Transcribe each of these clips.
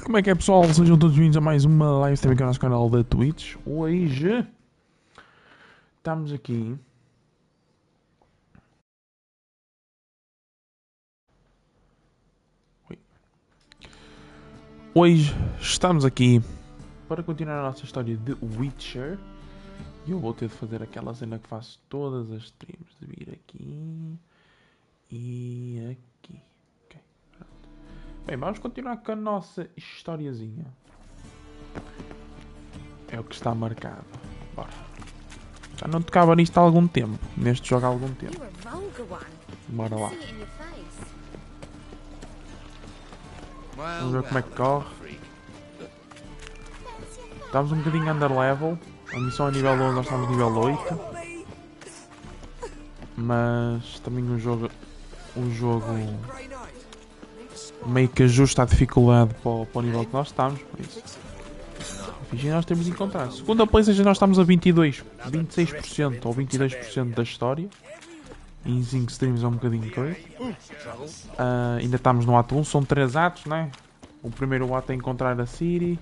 Como é que é, pessoal? Sejam todos bem-vindos a mais uma live stream aqui no nosso canal da Twitch. Hoje estamos aqui para continuar a nossa história de Witcher. E eu vou ter de fazer aquela cena que faço todas as streams, de vir aqui e aqui. Okay. Bem, vamos continuar com a nossa historiazinha. É o que está marcado. Bora. Já não tocava nisto há algum tempo. Neste jogo há algum tempo. Bora lá. Vamos ver como é que corre. Estamos um bocadinho under level. A missão é nível 11, nós estamos nível 8. Mas também um jogo meio que ajusta a dificuldade para o nível que nós estamos. Por isso. E nós temos de encontrar. Segundo a PlayStation nós estamos a 26% ou 22% da história. E em 5 streams é um bocadinho coisa. Ainda estamos no ato 1, são 3 atos, né? O primeiro ato é encontrar a Ciri.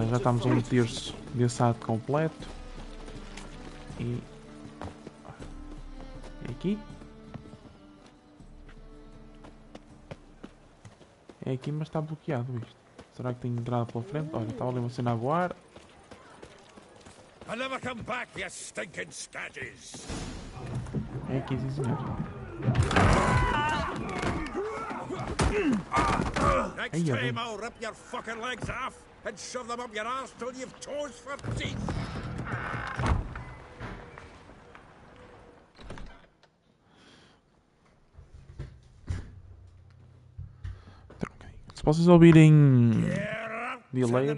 Já estamos a um terço desse ato completo. E aqui? É aqui, mas está bloqueado isto. Será que tenho entrada pela frente? Olha, estava ali uma cena a voar. É aqui, sim, senhor. Next time I'll rip your fucking legs off and shove them up your ass till you've toes for teeth. Se vocês ouvirem delay,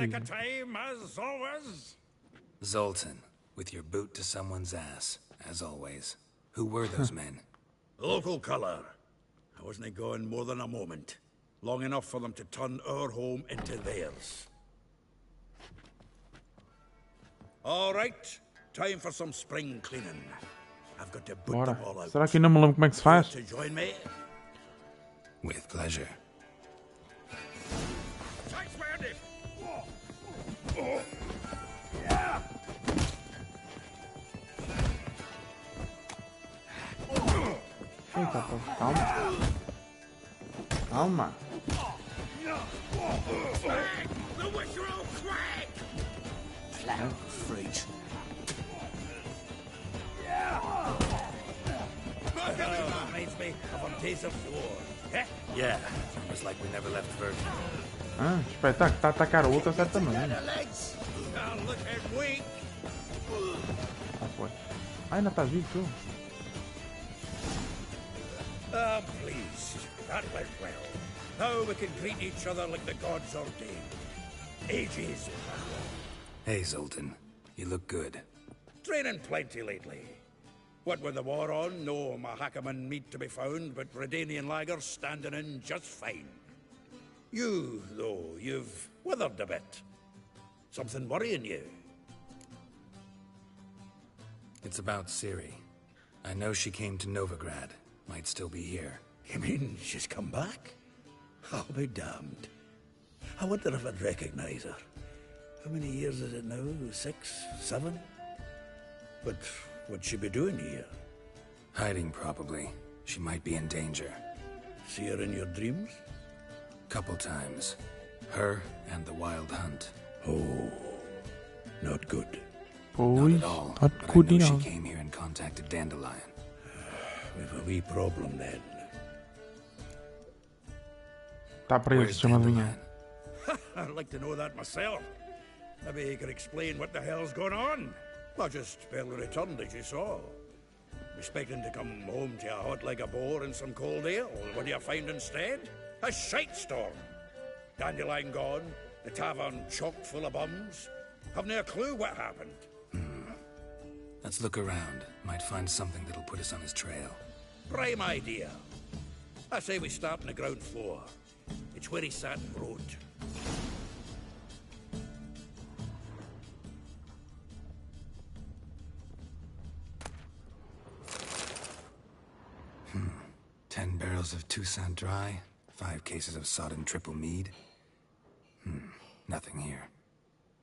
Zoltan, with your boot to someone's ass, as always. Who were those men? Local colour. I wasn't gone more than a moment. Long enough for them to turn our home into theirs. All right, time for some spring cleaning. I've got to put them all out. Será que ainda me lembro como é que se faz? To join me? With pleasure. Eita, pô, calma. Calma. Reminds me of a taste of war. Yeah, It's like we never left Virgin. Espetáculo, está a atacar o outro certamente. Foi. Ainda estás vivo, tu? Please. That went well. Now we can greet each other like the gods ordained. Ages. Hey, Zoltan. You look good. Training plenty lately. What with the war on, no Mahakaman meat to be found, but Redanian lagers standing in just fine. You, though, you've withered a bit. Something worrying you? It's about Ciri. I know she came to Novigrad. Might still be here. You mean she's come back? I'll be damned. I wonder if I'd recognize her. How many years is it now? 6, 7? But what'd she be doing here? Hiding, probably. She might be in danger. See her in your dreams? Couple times. Her and the Wild Hunt. Oh, not good. Not at all. But I know she came here and contacted Dandelion. We've a wee problem then. Está preso, chamado Vinha. I'd like to know that myself. Maybe he could explain what the hell's going on. I just barely returned, as you saw. Expecting to come home to a hot like a boar and some cold ale. What do you find instead? A shite storm. Dandelion gone, the tavern chock full of bums. Haven't a clue what happened. Let's look around. Might find something that'll put us on his trail. Prime idea. I say we start on the ground floor. It's where he sat and wrote. Ten barrels of Toussaint Dry, 5 cases of sodden triple mead. Nothing here.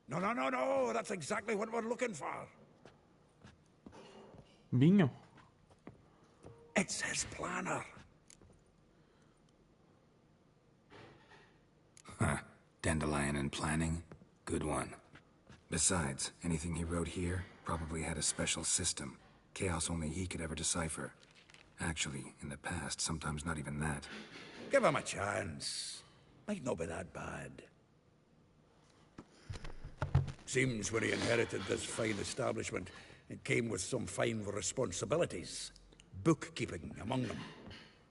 No, no, no, no. That's exactly what we're looking for. Vinho? It's his planner. Huh. Dandelion and planning? Good one. Besides, anything he wrote here probably had a special system. Chaos only he could ever decipher. Actually, in the past, sometimes not even that. Give him a chance. Might not be that bad. Seems when he inherited this fine establishment, it came with some fine responsibilities. Bookkeeping among them.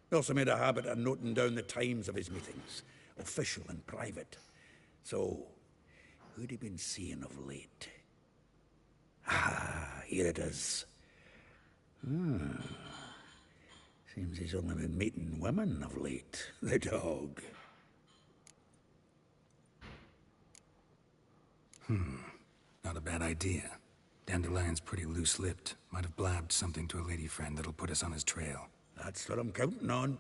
He also made a habit of noting down the times of his meetings, official and private. So, who'd he been seeing of late? Ah, here it is. Seems he's only been meeting women of late. The dog. Not a bad idea. Dandelion's pretty loose-lipped. Might have blabbed something to a lady friend that'll put us on his trail. That's what I'm counting on.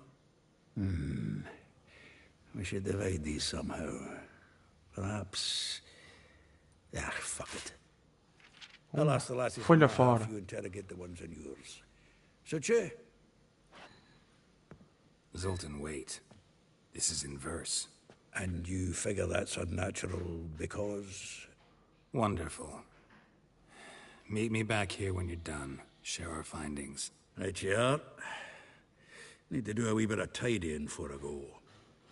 We should divide these somehow. Perhaps... Ah, fuck it. I'll ask the lasses Folha on my half, fora. you interrogate the ones in yours. Suit you? Zoltan, wait. This is in verse. And you figure that's unnatural because... Wonderful. Meet me back here when you're done. Share our findings. Right you are. Need to do a wee bit of tidying before I go.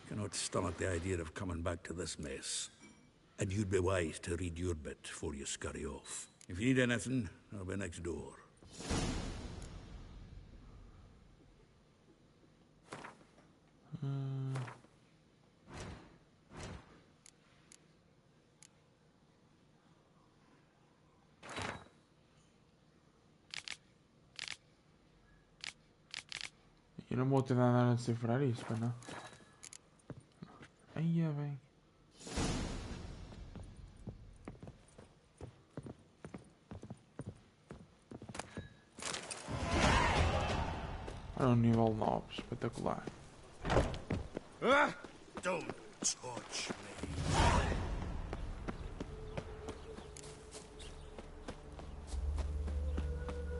Cannot stomach the idea of coming back to this mess. And you'd be wise to read your bit before you scurry off. If you need anything, I'll be next door. Eu não vou ter nada a decifrar isso, para não. Aí é bem. Olha o nível 9, espetacular. Don't touch me.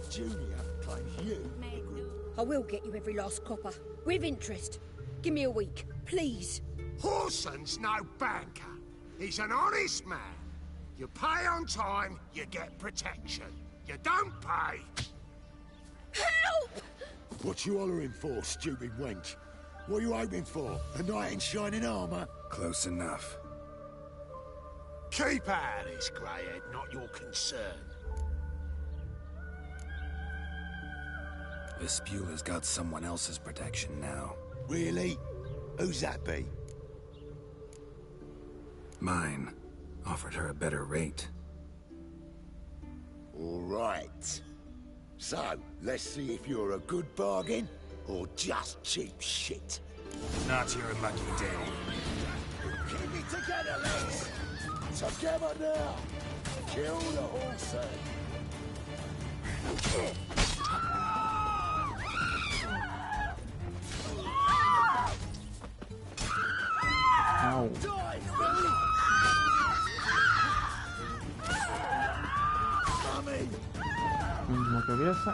Junior claims you. I will get you every last copper. With interest. Give me a week, please. Horson's no banker. He's an honest man. You pay on time, you get protection. You don't pay. Help! What you hollering for, stupid wench? What are you hoping for? A knight in shining armour? Close enough. Keep out of this, greyhead, not your concern. Vespula's got someone else's protection now. Really? Who's that be? Mine. Offered her a better rate. All right. So, let's see if you're a good bargain or just cheap shit. Not your lucky day. Keep it together, lads! Together now! Kill the horse! Au. Die, fool! Mummy! Vamos uma cabeça.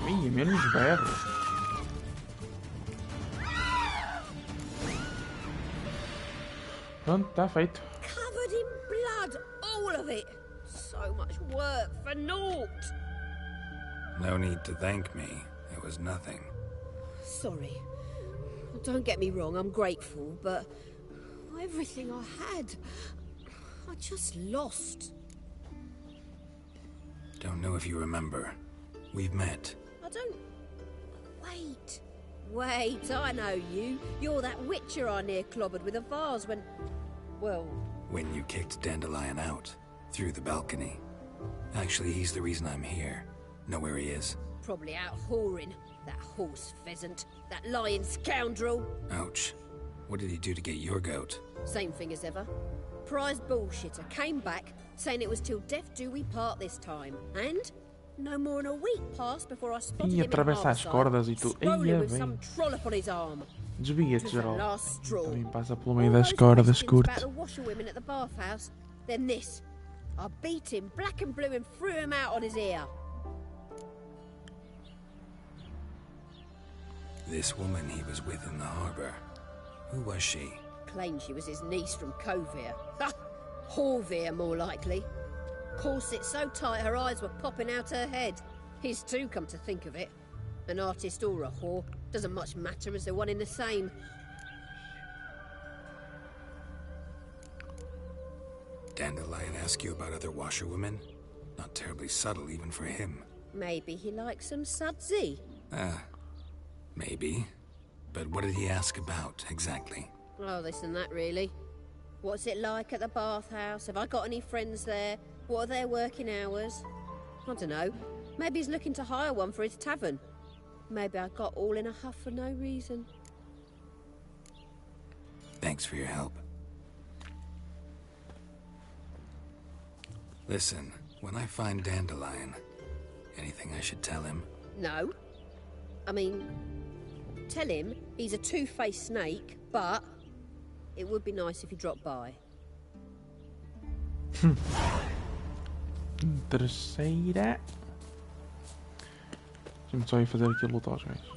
Ih, menos berro. Pronto, está feito. Covered in blood, all of it. So much work for naught. No need to thank me. It was nothing. Sorry. Don't get me wrong, I'm grateful, but everything I had, I just lost. Don't know if you remember. We've met. I don't... Wait, I know you. You're that witcher I near clobbered with a vase when... Well... When you kicked Dandelion out. Through the balcony. Actually, he's the reason I'm here. Know where he is? Probably out whoring. That horse pheasant. That lying scoundrel. Ouch. What did he do to get your goat? Same thing as ever. Prize bullshitter came back, saying it was till death do we part this time. And No more than a week passed before I spotted E him in atravessa as Harborside, cordas e tudo. scrolling Eia, with bem. some trollop on his arm. Desvia-te, To the geral. last straw. Também passa pelo meio All das those cordas, questions curte. about the washerwomen at the bathhouse. Then this. I beat him black and blue and threw him out on his ear. This woman he was with in the harbor. Who was she? Claimed she was his niece from Covere. Ha! Horvere, more likely. Corset so tight her eyes were popping out her head. His too, come to think of it. An artist or a whore. Doesn't much matter as they're one in the same. Dandelion ask you about other washerwomen? Not terribly subtle even for him. Maybe he likes some sudsy. Maybe. But what did he ask about, exactly? Oh, this and that, really. What's it like at the bathhouse? Have I got any friends there? What are their working hours? I don't know. Maybe he's looking to hire one for his tavern. Maybe I got all in a huff for no reason. Thanks for your help. Listen, when I find Dandelion, anything I should tell him? No. I mean, tell him he's a two-faced snake, but it would be nice if he dropped by. Terceira. Deixa-me só ir fazer aqui a luta aos gajos.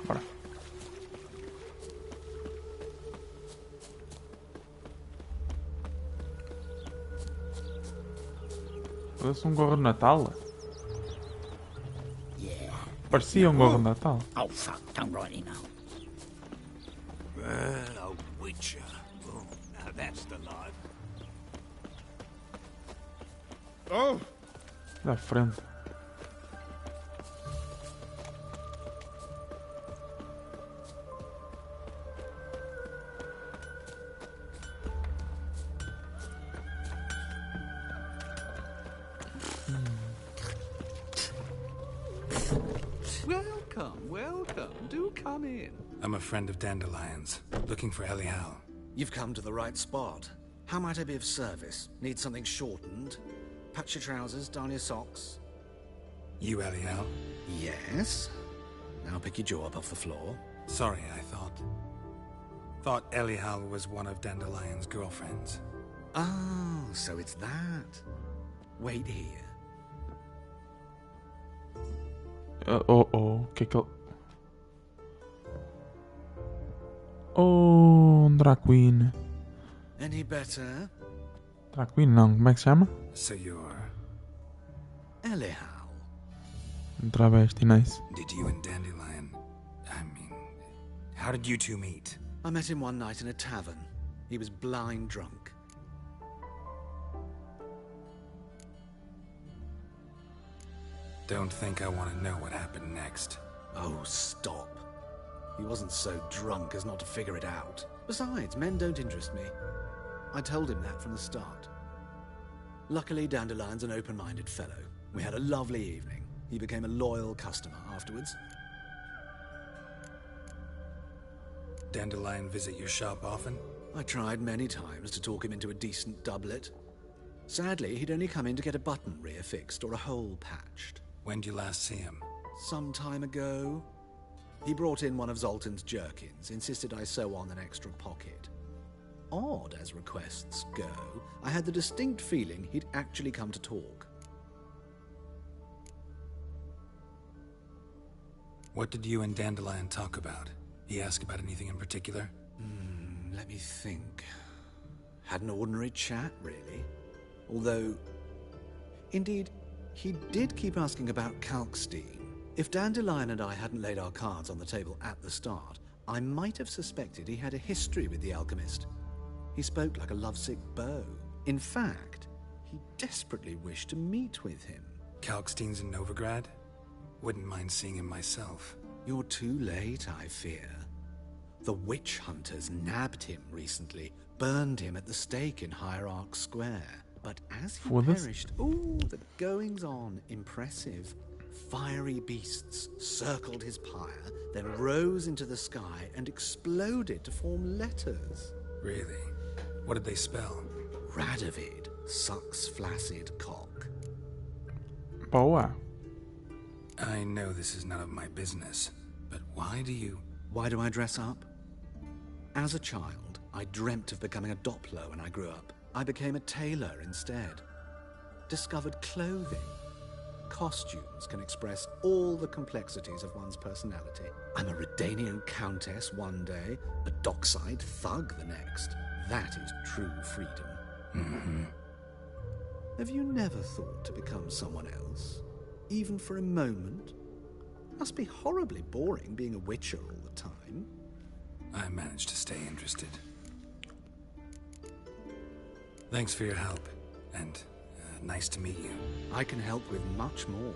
Bora. Parece um gorro de Natal. Parecia um gorro de Natal. Oh, fuck, don't rightly know. Well, a witcher. Oh, now that's the life. Oh, Da frente. Welcome. Do come in. I'm a friend of Dandelion's, looking for Elial. You've come to the right spot. How might I be of service? Need something shortened? Patch your trousers, darn your socks. You Elial? Yes. Now pick your jaw up off the floor. Sorry, I thought Elial was one of Dandelion's girlfriends. Oh, so it's that. Wait here. Que é que ele... Oh, Drag Queen. Any better? Drag Queen não, como é que se chama? So you're... Elial. Travesti, nice. Did you and Dandelion... how did you two meet? I met him one night in a tavern. He was blind drunk. Don't think I want to know what happened next. Oh, stop. He wasn't so drunk as not to figure it out. Besides, men don't interest me. I told him that from the start. Luckily, Dandelion's an open-minded fellow. We had a lovely evening. He became a loyal customer afterwards. Dandelion visit your shop often? I tried many times to talk him into a decent doublet. Sadly, he'd only come in to get a button reaffixed or a hole patched. When did you last see him? Some time ago. He brought in one of Zoltan's jerkins, insisted I sew on an extra pocket. Odd as requests go, I had the distinct feeling he'd actually come to talk. What did you and Dandelion talk about? He asked about anything in particular? Let me think. Had an ordinary chat, really. Although, indeed, he did keep asking about Kalkstein. If Dandelion and I hadn't laid our cards on the table at the start, I might have suspected he had a history with the alchemist. He spoke like a lovesick beau. In fact, he desperately wished to meet with him. Kalkstein's in Novigrad? Wouldn't mind seeing him myself. You're too late, I fear. The witch hunters nabbed him recently, burned him at the stake in Hierarch Square. But as he Foda-se. perished, ooh, the goings-on, impressive. Fiery beasts circled his pyre, then rose into the sky and exploded to form letters. Really? What did they spell? Radovid sucks flaccid cock. Boa. I know this is none of my business, but why do you... Why do I dress up? As a child, I dreamt of becoming a Doppler when I grew up. I became a tailor instead. Discovered clothing. Costumes can express all the complexities of one's personality. I'm a Redanian countess one day, a dockside thug the next. That is true freedom. Mm-hmm. Have you never thought to become someone else? Even for a moment? Must be horribly boring being a witcher all the time. I managed to stay interested. Thanks for your help, and nice to meet you. I can help with much more.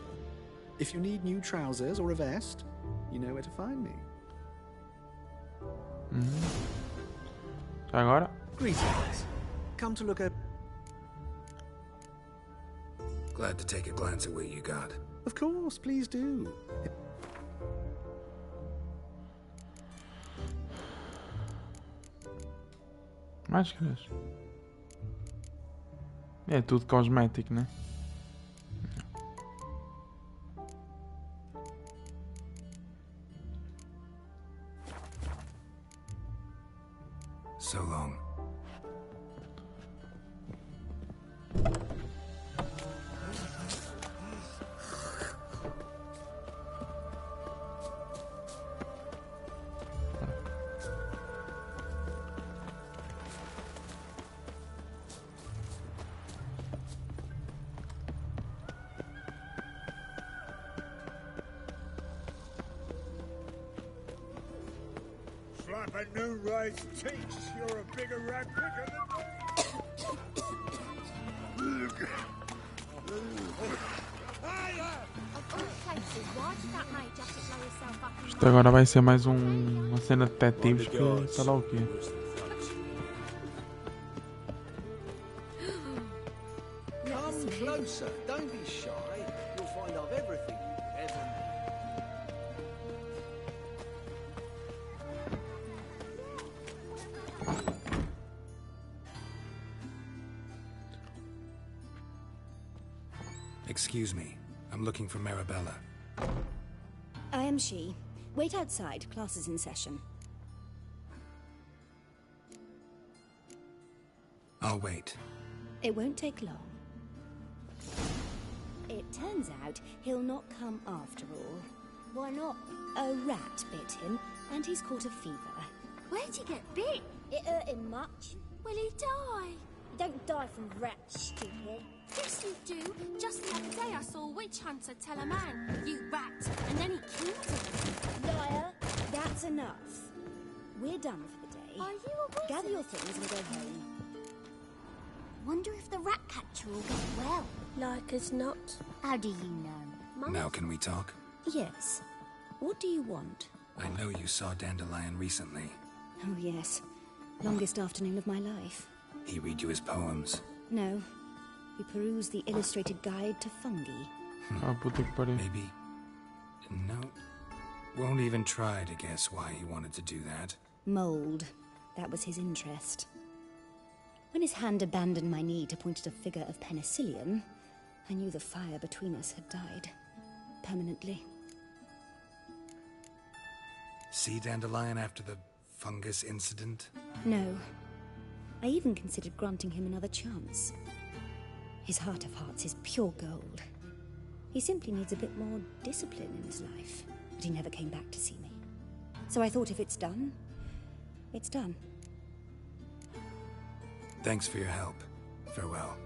If you need new trousers or a vest, you know where to find me. Agora? Greetings. Come to look at... Glad to take a glance at what you got. Of course, please do. Máscaras. É tudo cosmético, né? So long. Slap a new raised teats. You're a bigger rat picker than me. Isto agora vai ser mais uma cena de detetives que sei lá o quê. Come closer. Don't be shy. You'll find I've everything you ever need. Excuse me. I'm looking for Marabella. I am she. Wait outside. Class is in session. I'll wait. It won't take long. It turns out he'll not come after all. Why not? A rat bit him, and he's caught a fever. Where'd he get bit? It hurt him much. Will he die? You don't die from rats, stupid. Yes, you do. Just the other day I saw a witch hunter tell a man, "You rat," and then he killed him. Liar. That's enough. We're done for the day. Are you a wizard? Gather your things and go home. Wonder if the rat catcher will get well. Like as not. How do you know? Now can we talk? Yes. What do you want? I know you saw Dandelion recently. Oh, yes. Longest afternoon of my life. He read you his poems. No. We perused the illustrated guide to fungi. Ah, puta que pariu. Maybe... No. Won't even try to guess why he wanted to do that. Mold. That was his interest. When his hand abandoned my knee to point at a figure of penicillium, I knew the fire between us had died. Permanently. See Dandelion after the fungus incident? No. I even considered granting him another chance. His heart of hearts is pure gold. He simply needs a bit more discipline in his life. But he never came back to see me. So I thought if it's done, it's done. Thanks for your help. Farewell.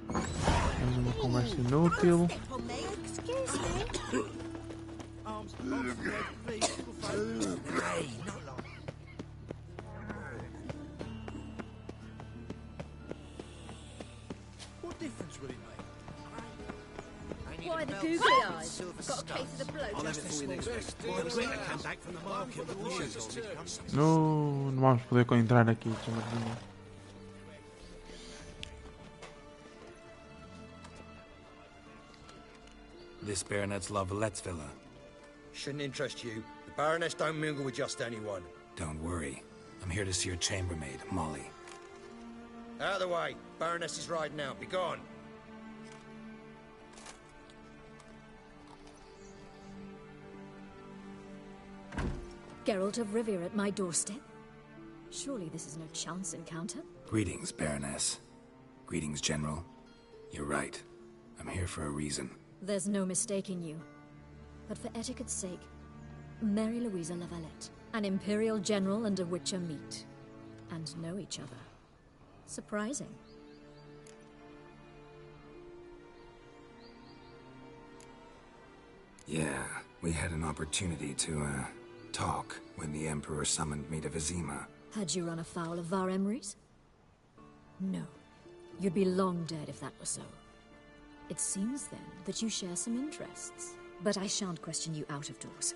Mais uma conversa inútil. Excuse me. What difference will it make? Why the googly eyes? Got a case of the blow. Não vamos poder entrar aqui, chamadinha. This Baronet's Lavallette's villa. Shouldn't interest you. The Baroness don't mingle with just anyone. Don't worry. I'm here to see your chambermaid, Molly. Out of the way. Baroness is riding out. Be gone. Geralt of Rivia at my doorstep? Surely this is no chance encounter? Greetings, Baroness. Greetings, General. You're right. I'm here for a reason. There's no mistaking you. But for etiquette's sake, Mary Louisa Lavalette, an Imperial General and a Witcher meet. And know each other. Surprising. Yeah, we had an opportunity to, talk when the Emperor summoned me to Vizima. Had you run afoul of Var Emrys? No. You'd be long dead if that were so. It seems, then, that you share some interests. But I shan't question you out of doors.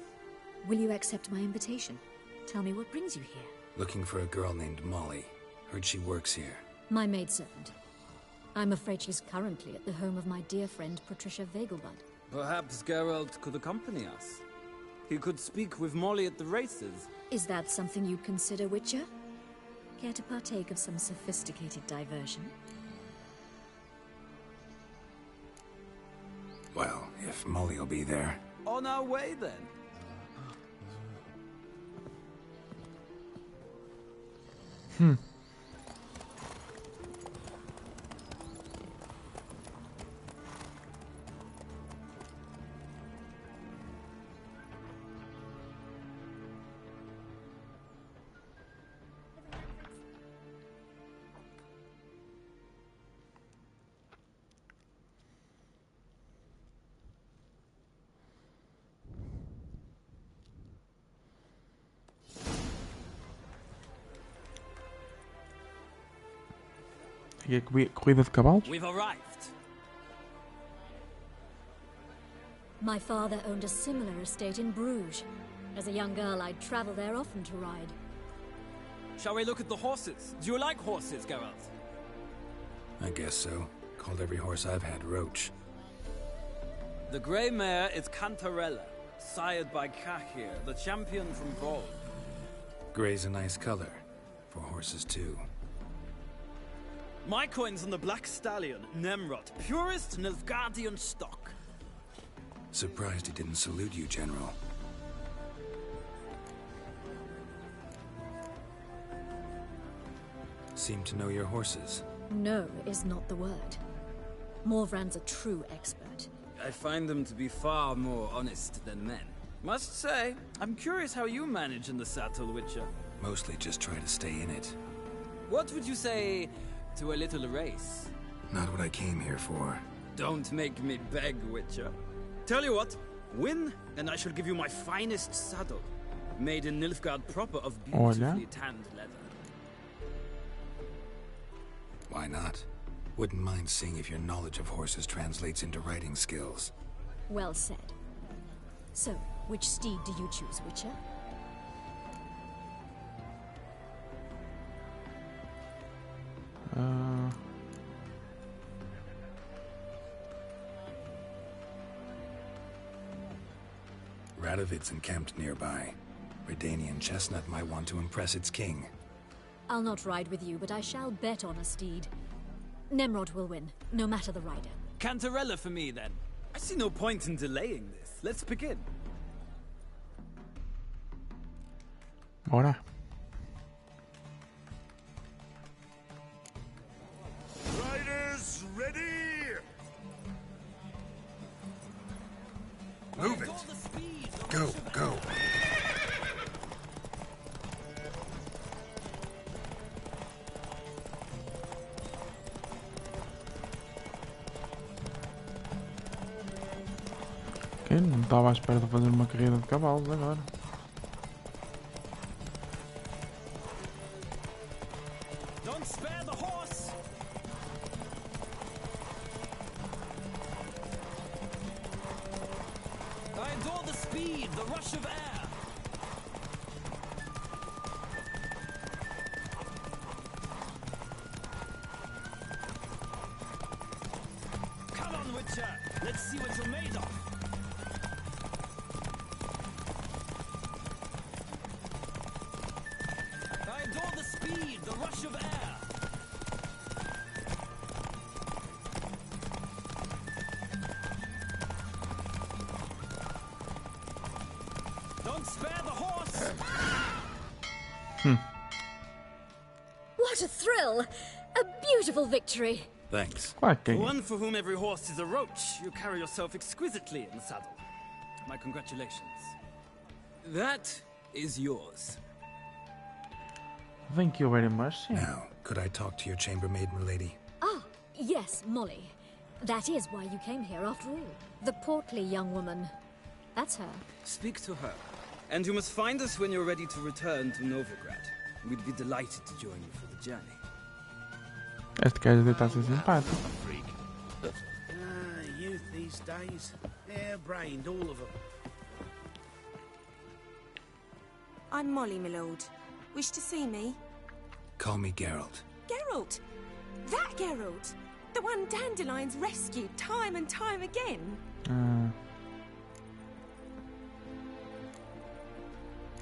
Will you accept my invitation? Tell me what brings you here. Looking for a girl named Molly. Heard she works here. My maidservant. I'm afraid she's currently at the home of my dear friend Patricia Vegelbud. Perhaps Geralt could accompany us. He could speak with Molly at the races. Is that something you'd consider, Witcher? Care to partake of some sophisticated diversion? Well, if Molly will be there. On our way, then. E a corrida de cavalos? We've arrived. My father owned a similar estate in Bruges. As a young girl, I'd travel there often to ride. Shall we look at the horses? Do you like horses, Geralt? I guess so. Called every horse I've had Roach. The grey mare is Cantarella, sired by Cahir, the champion from Gaul. Grey's a nice color. For horses, too. My coin's on the Black Stallion, Nemrod, purest Nilfgaardian stock. Surprised he didn't salute you, General. Seem to know your horses. No is not the word. Morvran's a true expert. I find them to be far more honest than men. Must say, I'm curious how you manage in the saddle, Witcher. Mostly just try to stay in it. What would you say to a little race? Not what I came here for. Don't make me beg, Witcher. Tell you what, win, and I shall give you my finest saddle. Made in Nilfgaard proper of beautifully tanned leather. Why not? Wouldn't mind seeing if your knowledge of horses translates into riding skills. Well said. So, which steed do you choose, Witcher? Radovid's encamped nearby. Redanian chestnut might want to impress its king. I'll not ride with you, but I shall bet on a steed. Nemrod will win, no matter the rider. Cantarella for me, then. I see no point in delaying this. Let's begin. Bora. Riders, ready! Move it! Go, go! Ok, não estava à espera de fazer uma corrida de cavalos agora. Don't spare the horse! adore the speed, the rush of air. Come on, Witcher. Let's see what you're made of. I adore the speed, the rush of air. Don't spare the horse! What a thrill! A beautiful victory! Thanks. Quite One for whom every horse is a roach, you carry yourself exquisitely in the saddle. My congratulations. That is yours. Thank you very much. Yeah. Now, could I talk to your chambermaid, milady? Ah, yes, Molly. That is why you came here after all. The portly young woman. That's her. Speak to her. And you must find us when you're ready to return to Novigrad. We'd be delighted to join you for the journey. Este gajo deve estar a ser simpático. Youth these days. Hair-brained, all of them. I'm Molly, my lord. Wish to see me? Call me Geralt. Geralt! That Geralt! The one Dandelion's rescued time and time again.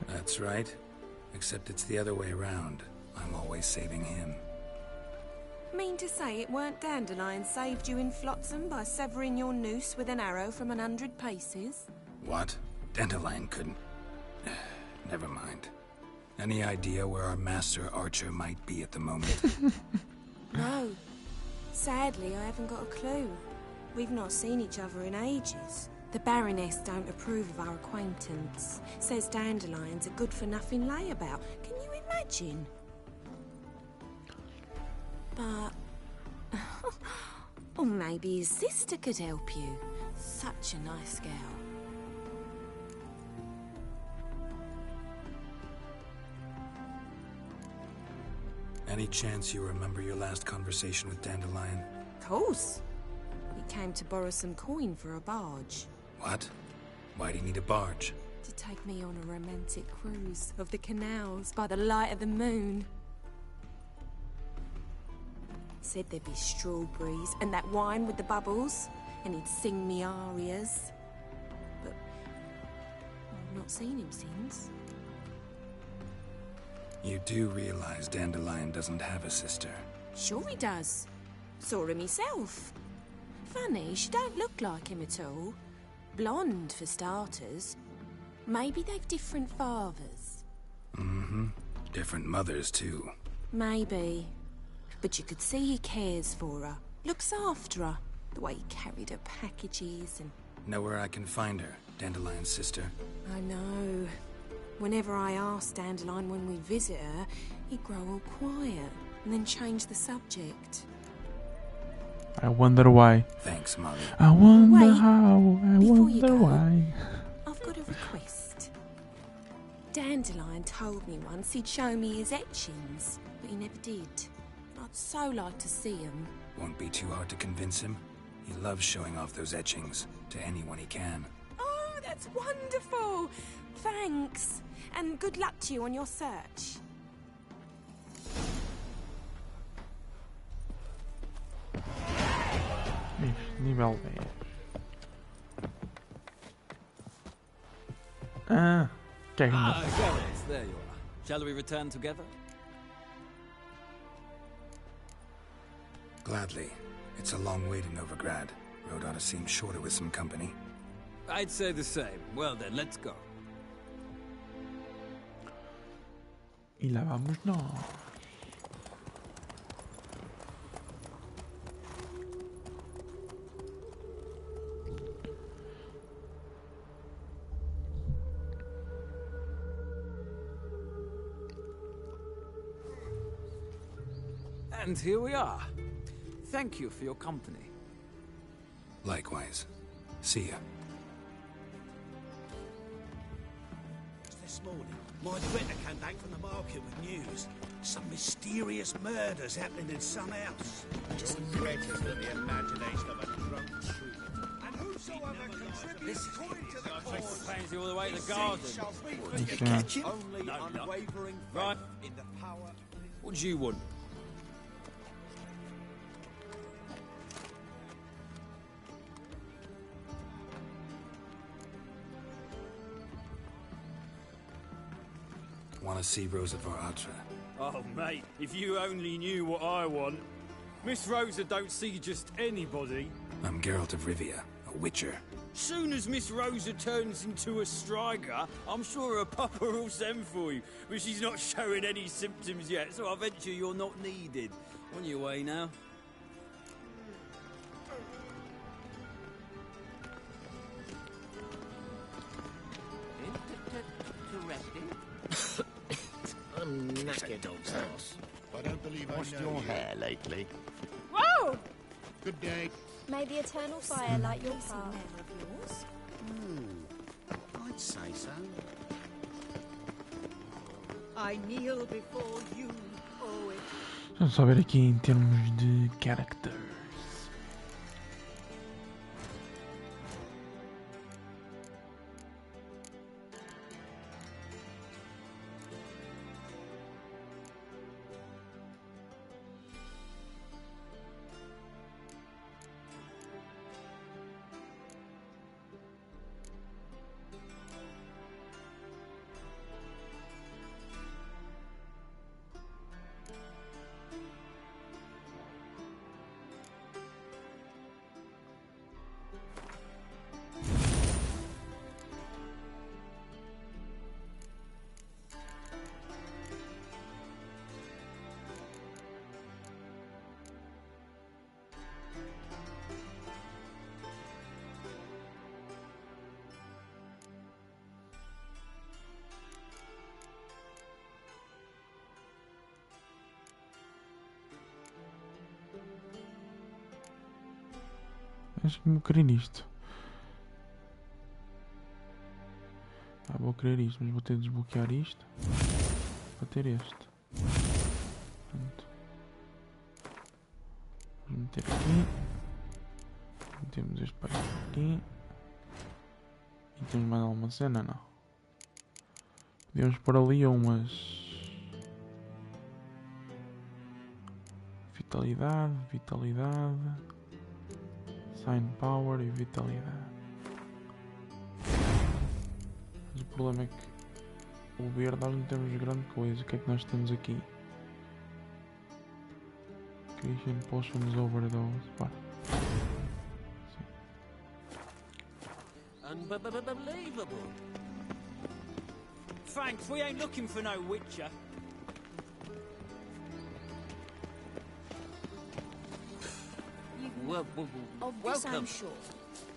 That's right. Except it's the other way around. I'm always saving him. Mean to say it weren't Dandelion saved you in Flotsam by severing your noose with an arrow from 100 paces? What? Dandelion couldn't... Never mind. Any idea where our master archer might be at the moment? No. Sadly, I haven't got a clue. We've not seen each other in ages. The Baroness don't approve of our acquaintance. Says Dandelion's a good-for-nothing layabout. Can you imagine? But... or maybe his sister could help you. Such a nice girl. Any chance you remember your last conversation with Dandelion? Of course. He came to borrow some coin for a barge. What? Why do you need a barge? To take me on a romantic cruise of the canals by the light of the moon. Said there'd be strawberries and that wine with the bubbles, and he'd sing me arias. But I've not seen him since. You do realize Dandelion doesn't have a sister? Sure he does. Saw him himself. Funny, she don't look like him at all. Blonde, for starters. Maybe they've different fathers. Mm-hmm. Different mothers, too. Maybe. But you could see he cares for her. Looks after her. The way he carried her packages and... Know where I can find her, Dandelion's sister? I know. Whenever I asked Dandelion when we visit her, he'd grow all quiet and then change the subject. I wonder why. Thanks, Molly. I wonder Wait, how. I wonder why. I've got a request. Dandelion told me once he'd show me his etchings, but he never did. I'd so like to see them. Won't be too hard to convince him. He loves showing off those etchings to anyone he can. Oh, that's wonderful! Thanks. And good luck to you on your search. Nível 10. Que é que Geralt, there you are. Shall we return together? Gladly. It's a long way to Novigrad. Road ought to seem shorter with some company. I'd say the same. Well then, let's go. E lá vamos nós. And here we are. Thank you for your company. Likewise. See ya. This morning, my Greta came back from the market with news. Some mysterious murders happening in some house. Your Greta's got the imagination of a drunk troubadour. And who's Fancy all the way to the garden. Only unwavering faith in the power. What do you want? Want to see Rosa Varatra? Oh, mate, if you only knew what I want. Miss Rosa don't see just anybody. I'm Geralt of Rivia, a witcher. Soon as Miss Rosa turns into a striker, I'm sure her papa will send for you. But she's not showing any symptoms yet, so I venture you're not needed. On your way now. I'm knackered, dog's ass. I don't believe I Washed your hair lately? Whoa! Good day. May the eternal fire light your path. I'd say so. I kneel before you, poet. Vamos só ver aqui em termos de characters. Acho que vou querer isto. Vou querer isto, mas vou ter de desbloquear isto para ter este. Pronto. Vamos meter aqui. Metemos este para aqui. E temos mais alguma cena? Não. Podemos pôr ali umas. Vitalidade. Sign Power e Vitalidade. Mas o problema é que o verde nós não temos grande coisa. O que é que nós temos aqui? Creation Potions Overdose. Bora. Unbelievable. Thanks, we ain't looking for no witcher. Of this I'm sure.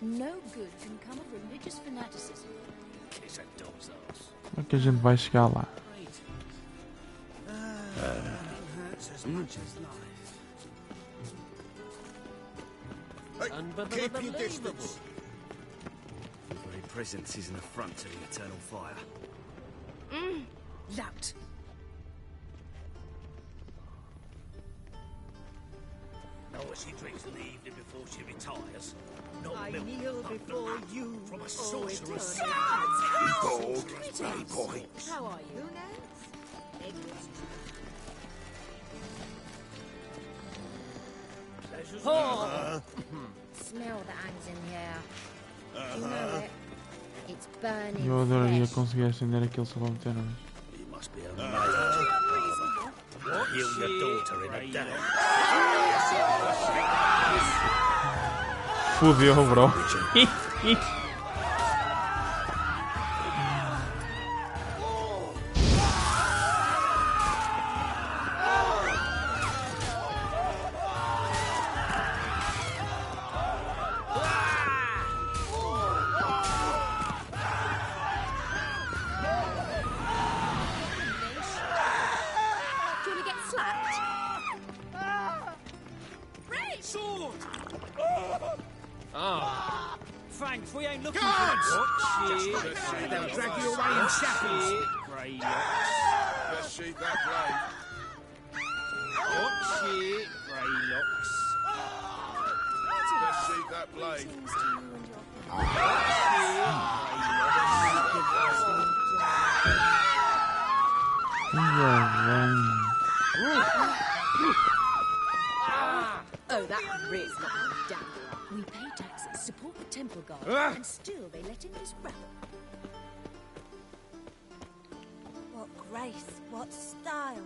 No good can come of religious fanaticism. Kiss a dog's ass. Como é que a gente vai chegar lá? Hurts as much as life. Keep your distance. Your very presence is an affront to the eternal fire. Lout. Know what she drinks in the evening before she retires? Not I milk, kneel but before blood you, from a O sorceress. eternal. Hey, boy. How are you? Who knows? Smell that hangs in the air. You know it. It's burning. Eu adoraria conseguir acender aquele só para meter nós. You must be amazing. What? Heal your daughter in a day. Fudeu, bro. Thanks, we ain't looking Guards! for what? They'll drag you away in shackles. Just shoot that blade. Watch it, Greylocks. Just shoot that blade. And still they let in this rabble. What grace, what style.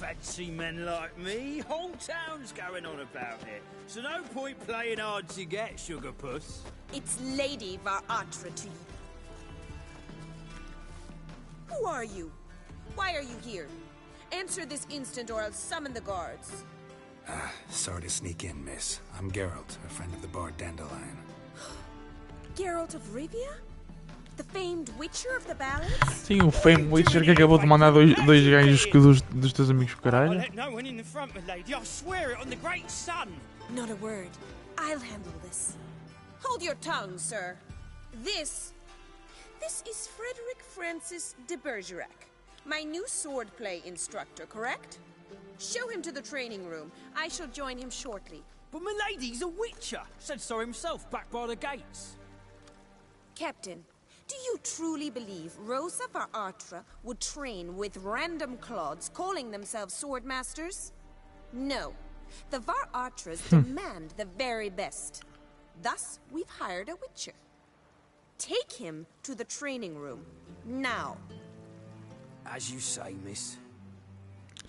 Fancy men like me, whole town's going on about it. So no point playing hard to get, sugar puss. It's Lady Varatra to you. Who are you? Why are you here? Answer this instant or I'll summon the guards. Sorry to sneak in, miss. I'm Geralt, a friend of the bard Dandelion. Geralt of Rivia? The famed Witcher of the ballads? Sim, o Fame Witcher que acabou de mandar dois gajos dos teus amigos para I'll caralho. let no one in the front, my lady. I swear it on the great sun. Not a word. I'll handle this. Hold your tongue, sir. This is Frederick Francis de Bergerac, my new swordplay instructor, correct? Show him to the training room. I shall join him shortly. But my lady's a witcher. Said so himself back by the gates. Captain, do you truly believe Rosa Varatra would train with random clods calling themselves swordmasters? No. The Varatras demand the very best. Thus, we've hired a witcher. Take him to the training room. Now. As you say, miss.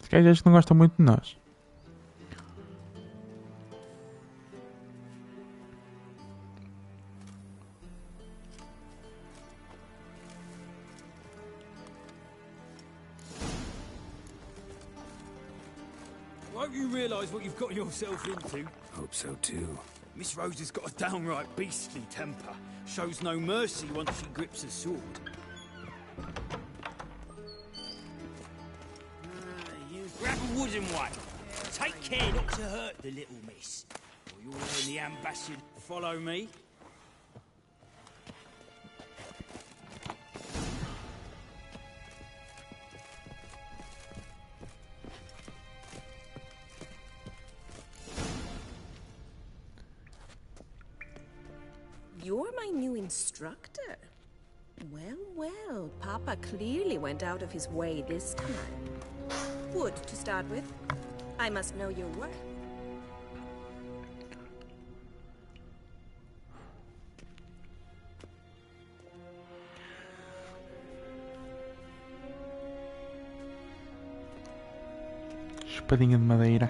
Os gajos não gostam muito de nós. Won't you realise what you've got yourself into? Hope so too. Miss Rose has got a downright beastly temper. Shows no mercy once she grips a sword. You grab a wooden one. Take care not to hurt the little miss. Or you'll learn the ambassador. Follow me. You're my new instructor. Well, well, Papa clearly went out of his way this time. Wood, to start with. I must know your worth. Espadinha de madeira.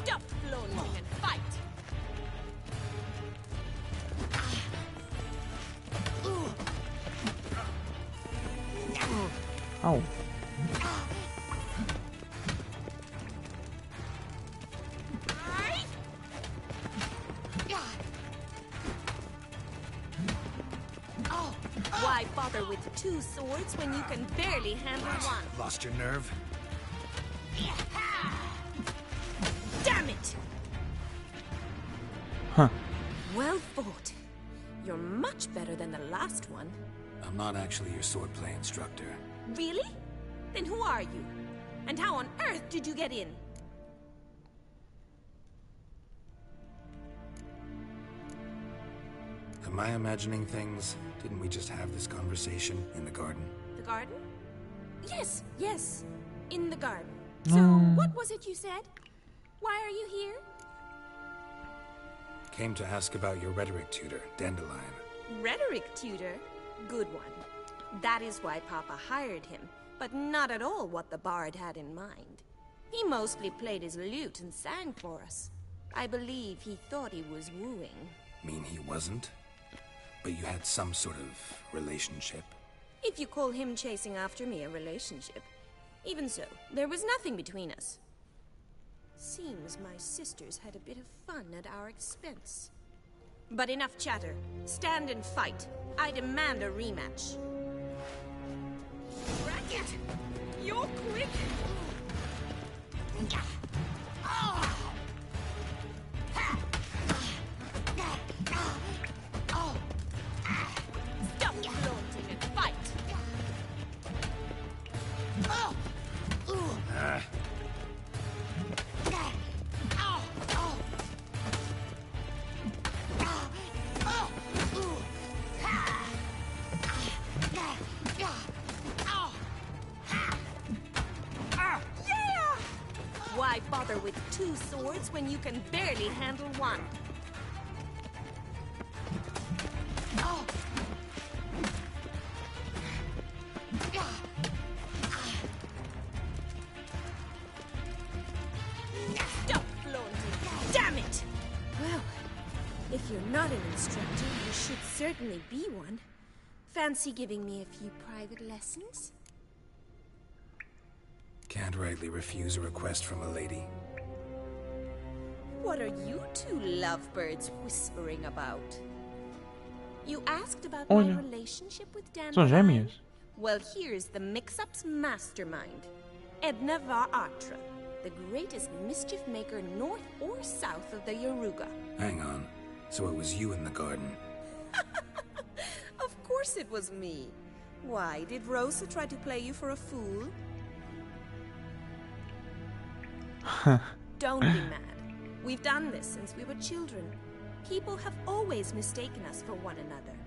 Stop floating and fight! Au. Why bother with two swords when you can barely handle one? Lost your nerve? Damn it! Huh. Well fought. You're much better than the last one. I'm not actually your swordplay instructor. Really? Then who are you? And how on earth did you get in? Am I imagining things? Didn't we just have this conversation in the garden? The garden? Yes, yes. In the garden. So, what was it you said? Why are you here? Came to ask about your rhetoric tutor, Dandelion. Rhetoric tutor? Good one. That is why Papa hired him, but not at all what the bard had in mind. He mostly played his lute and sang for us. I believe he thought he was wooing. Mean he wasn't? But you had some sort of relationship? If you call him chasing after me a relationship. Even so, there was nothing between us. Seems my sisters had a bit of fun at our expense. But enough chatter. Stand and fight. I demand a rematch. it! You're quick! Stop flaunting and fight! Why bother with 2 swords when you can barely handle one? Stop flaunting! Damn it! Well, if you're not an instructor, you should certainly be one. Fancy giving me a few private lessons? Can't rightly refuse a request from a lady. What are you two lovebirds whispering about? You asked about my relationship with São Dandelion? gêmeas. Well, here's the mix-up's mastermind. Edna Va Atra, the greatest mischief maker north or south of the Yaruga. Hang on. So it was you in the garden. Of course it was me. Why, did Rosa try to play you for a fool? Don't be mad. We've done this since we were children. People have always mistaken us for one another.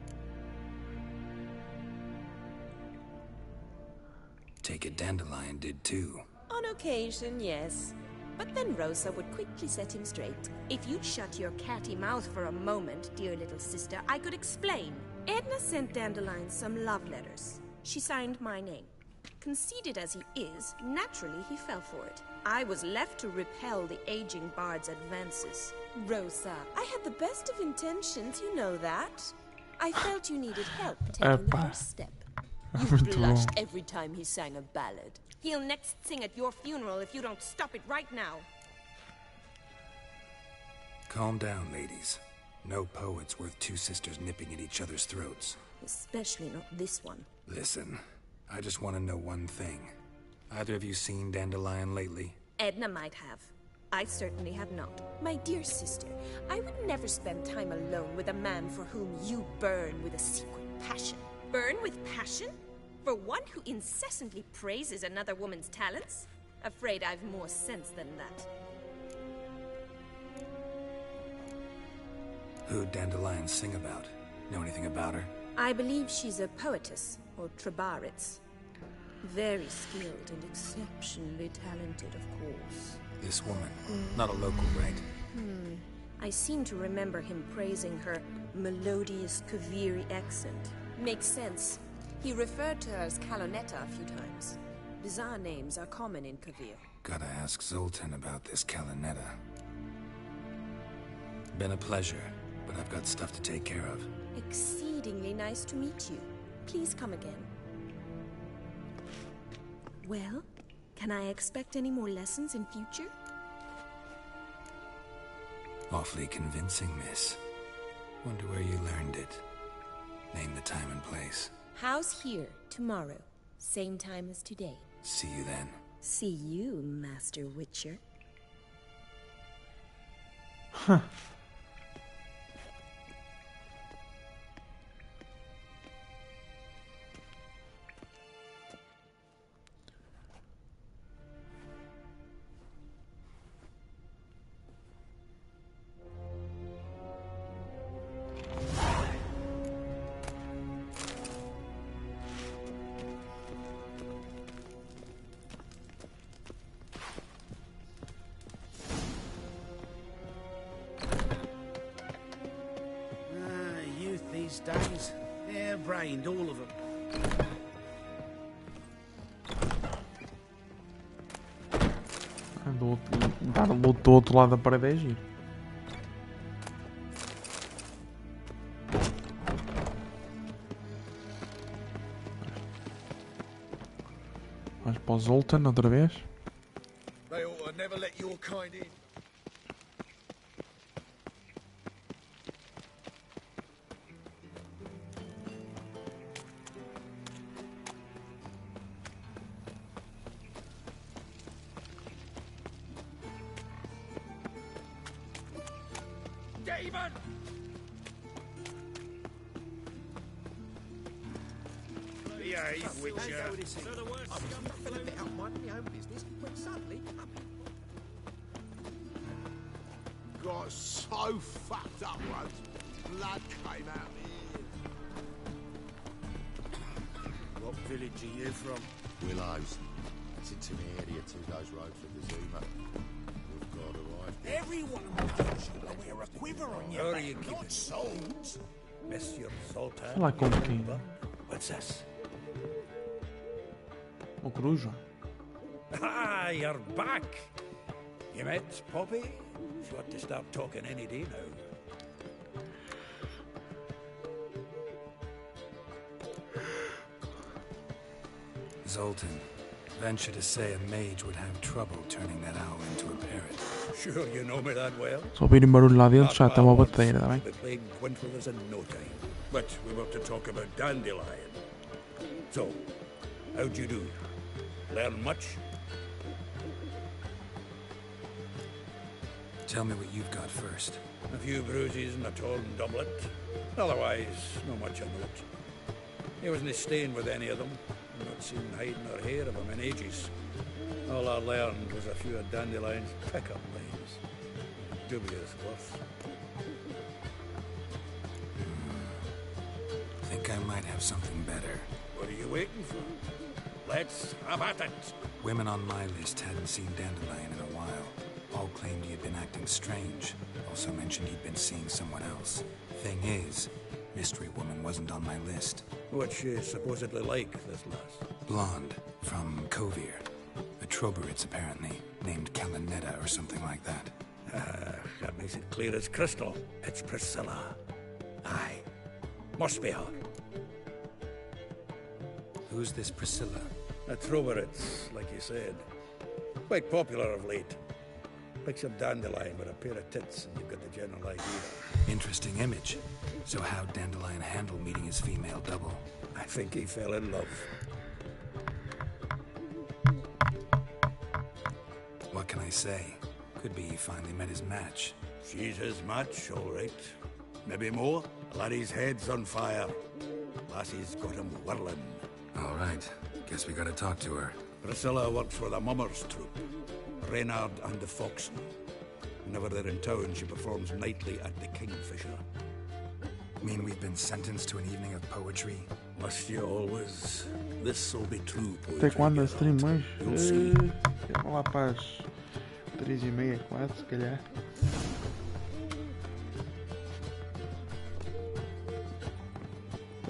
Take it Dandelion did too. On occasion, yes. But then Rosa would quickly set him straight. If you'd shut your catty mouth for a moment, dear little sister, I could explain. Edna sent Dandelion some love letters. She signed my name. Conceited as he is, naturally he fell for it. I was left to repel the aging bard's advances. Rosa, I had the best of intentions, you know that. I felt you needed help taking the first step. You blushed every time he sang a ballad. He'll next sing at your funeral if you don't stop it right now. Calm down, ladies. No poet's worth 2 sisters nipping at each other's throats. Especially not this one. Listen, I just want to know one thing. Either of you seen Dandelion lately? Edna might have. I certainly have not. My dear sister, I would never spend time alone with a man for whom you burn with a secret passion. Burn with passion? For one who incessantly praises another woman's talents? Afraid I've more sense than that. Who'd Dandelion sing about? Know anything about her? I believe she's a poetess, or trabarets. Very skilled and exceptionally talented, of course. This woman. Not a local, right? I seem to remember him praising her melodious Kaviri accent. Makes sense. He referred to her as Kalonetta a few times. Bizarre names are common in Kavir. Gotta ask Zoltan about this Kalonetta. Been a pleasure, but I've got stuff to take care of. Exceedingly nice to meet you. Please come again. Well, can I expect any more lessons in future? Awfully convincing, miss. Wonder where you learned it. Name the time and place. House here, tomorrow. Same time as today. See you then. See you, Master Witcher. Huh. These days, hair-brained, all of them. Do outro lado da parede é giro. Vais para o Zoltan outra vez? They ought to never let your kind in. demon! Behave, Witcher. So the worst scum flows. A bit out minding my own business when suddenly got so fucked up once. Blood came out of me. What village are you from? Willows. It's into the area 2 days road from the Zuma. We've got arrived. everyone knows you wear a quiver on your How back, do you keep not it? swords. Monsieur Sultan. Olha lá como que... What's this? Uma coruja. Ah, you're back. You met Poppy? She ought to start talking any day now. Zoltan, venture to say a mage would have trouble turning that owl into a parrot. Sure you know me that well. Se ouvirem barulho lá dentro já está uma bateira, está bem? We'll be playing Quint with us in no time. But we were to talk about Dandelion. So, how'd you do? Learn much? Tell me what you've got first. A few bruises and a torn doublet. Otherwise, no much of note. He wasn't staying with any of them. Not seen hide nor hair of him in ages. All I learned was a few of Dandelion's pick-up lines. Dubious worth. Think I might have something better. What are you waiting for? Let's have at it. Women on my list hadn't seen Dandelion in a while. All claimed he had been acting strange. Also mentioned he'd been seeing someone else. Thing is, Mystery Woman wasn't on my list. What's she supposedly like, this lass? Blonde, from Kovir. A Troberitz, apparently, named Kalinetta or something like that. That makes it clear as crystal. It's Priscilla. Aye. Must be her. Who's this Priscilla? A Troberitz, like you said. Quite popular of late. Picture Dandelion with a pair of tits and you've got the general idea. Interesting image. So how'd Dandelion handle meeting his female double? I think he fell in love. What can I say? Could be he finally met his match. She's his match, all right. Maybe more. Laddie's head's on fire. Lassie's got him whirling. All right. Guess we gotta talk to her. Priscilla works for the Mummers troupe. Reynard and the Foxen. Whenever they're in town, she performs nightly at the Kingfisher. Mean we've been sentenced to an evening of poetry? Must you always? This'll be true poetry. Até quando a stream mais? You'll see. Vamos lá para as 3h30, 4, se calhar.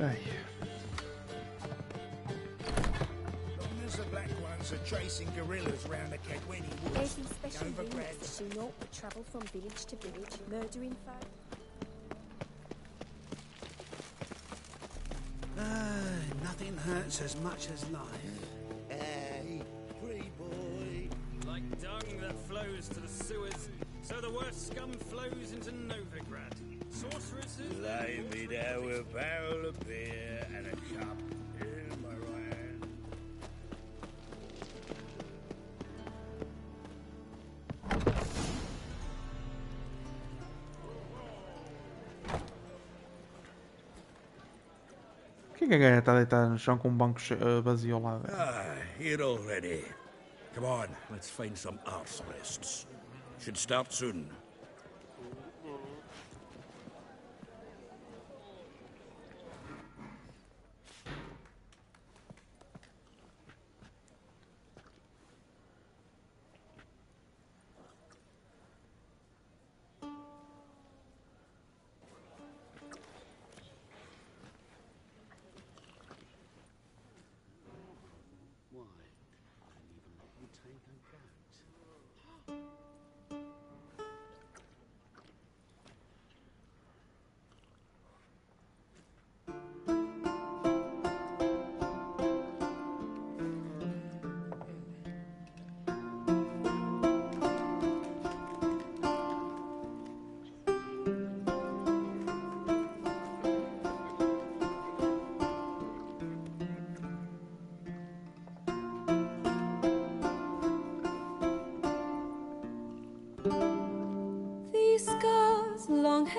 Ai. Chasing gorillas round the Kedweni There's woods. these special The units overbred. that do naught but travel from village to village, murdering folk. Nothing hurts as much as life. Hey, free boy. Like dung that flows to the sewers, so the worst scum flows into Novigrad. Sorceresses... Lay me down with a barrel of beer and a cup in my right hand. Por que a gaja está deitada no chão com um banco vazio ao lado? Ah, here already. Come on, let's find some arse rests. Should start soon.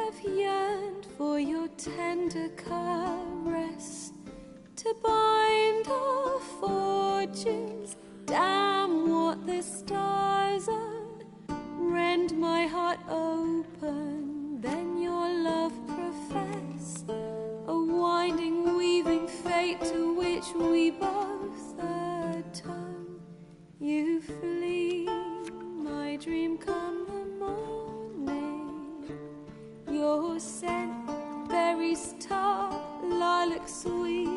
have yearned for your tender caress, to bind our fortunes. Damn what the stars own, rend my heart open, then your love profess, a winding, weaving fate to which we both atone. You flee, my dream come the morning, your scent, berries tart, lilac sweet,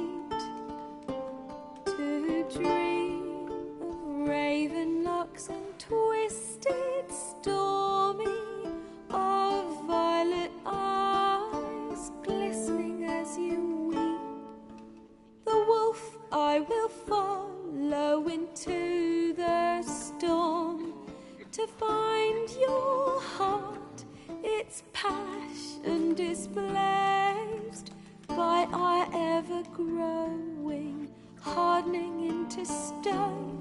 to dream of raven locks and twisted stormy, of violet eyes glistening as you weep. The wolf I will follow into the storm, to find your heart, its passion displaced by our ever-growing, hardening into stone,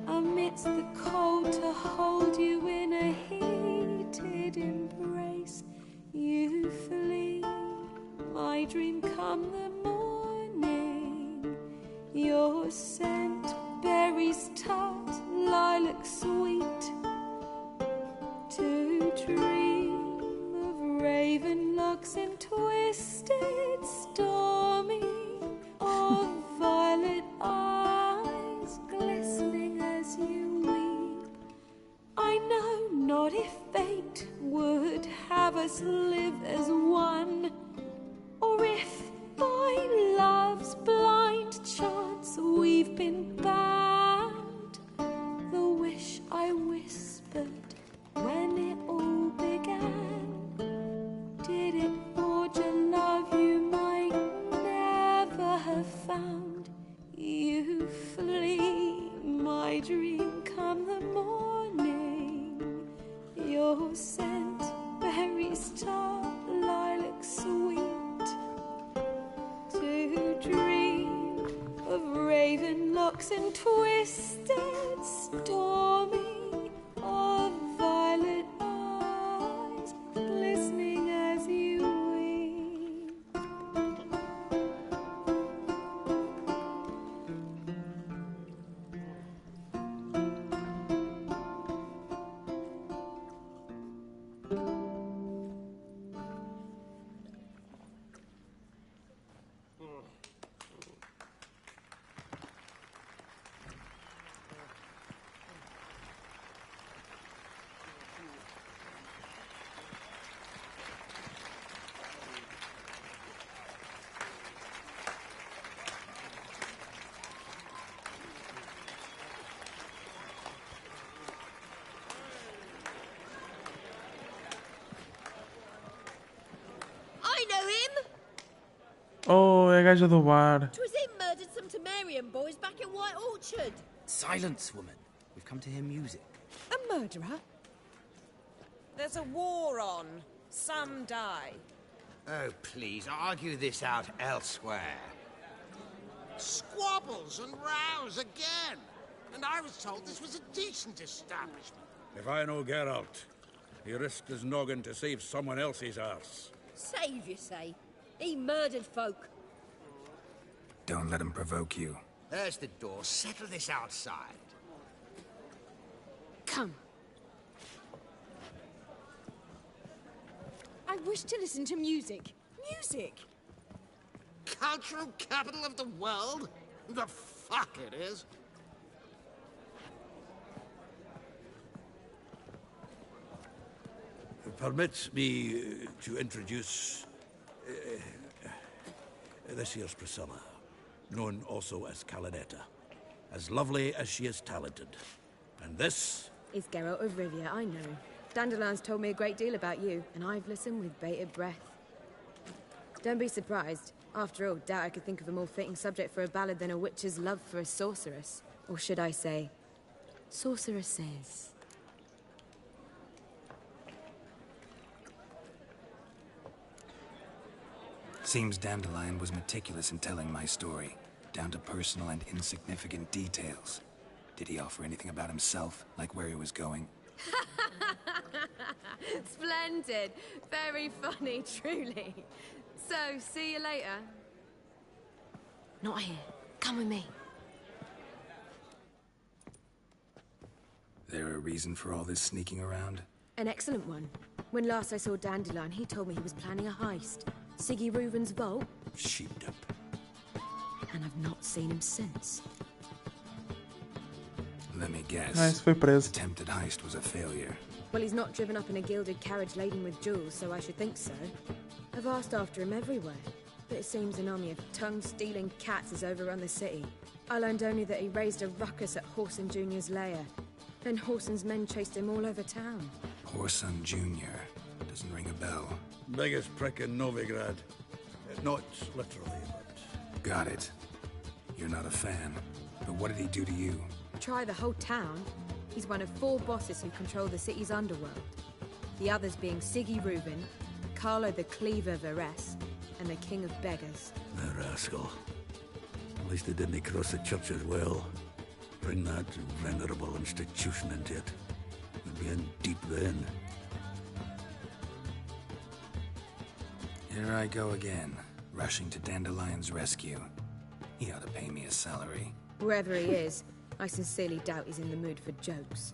amidst the cold to hold you in a heated embrace. You flee, my dream come the morning, your scent, berries tart, lilac sweet, to dream of raven locks and twisted stormy, of violet eyes glistening as you weep. I know not if fate would have us live as one, or if by love's blind chance we've been bound. The wish I whispered when it all began, did it forge a love you might never have found? You flee, my dream come the morning, your scent, berries tart, lilac sweet, to dream of raven locks and twisted stormy, of violet eyes glistening as you weep. I know him! Oh, é a gaja do bar. 'Twas him murdered some Temerian boys back in White Orchard. Silence, woman. We've come to hear music. A murderer? There's a war on. Some die. Oh, please, argue this out elsewhere. Squabbles and rows again. And I was told this was a decent establishment. If I know Geralt, he risked his noggin to save someone else's arse. Save, you say? He murdered folk. Don't let him provoke you. There's the door. Settle this outside. Come. I wish to listen to music. Music! Cultural capital of the world? The fuck it is. Permit me to introduce... this here's Priscilla, known also as Calinetta. As lovely as she is talented. And this... It's Geralt of Rivia, I know. Dandelion's told me a great deal about you, and I've listened with bated breath. Don't be surprised. After all, doubt I could think of a more fitting subject for a ballad than a witch's love for a sorceress. Or should I say, sorceresses. Seems Dandelion was meticulous in telling my story, down to personal and insignificant details. Did he offer anything about himself, like where he was going? Splendid. Very funny, truly. So, see you later. Not here. Come with me. There a reason for all this sneaking around? An excellent one. When last I saw Dandelion, he told me he was planning a heist. Siggy Reuven's vault. Sheeped up. And I've not seen him since. Let me guess. Nice, foi preso. Attempted heist was a failure. Well, he's not driven up in a gilded carriage laden with jewels, so I should think so. I've asked after him everywhere, but it seems an army of tongue-stealing cats has overrun the city. I learned only that he raised a ruckus at Horson Jr.'s lair. Then Horson's men chased him all over town. Horson Jr. Doesn't ring a bell. Biggest prick in Novigrad. Not literally, but... Got it. You're not a fan. But what did he do to you? Try the whole town. He's one of 4 bosses who control the city's underworld. The others being Siggy Reuven, Carlo the Cleaver Varese, and the King of Beggars. The rascal. At least they didn't cross the church as well. Bring that venerable institution into it. We'd be in deep then. Here I go again, rushing to Dandelion's rescue. He ought to pay me a salary. Wherever he is, I sincerely doubt he's in the mood for jokes.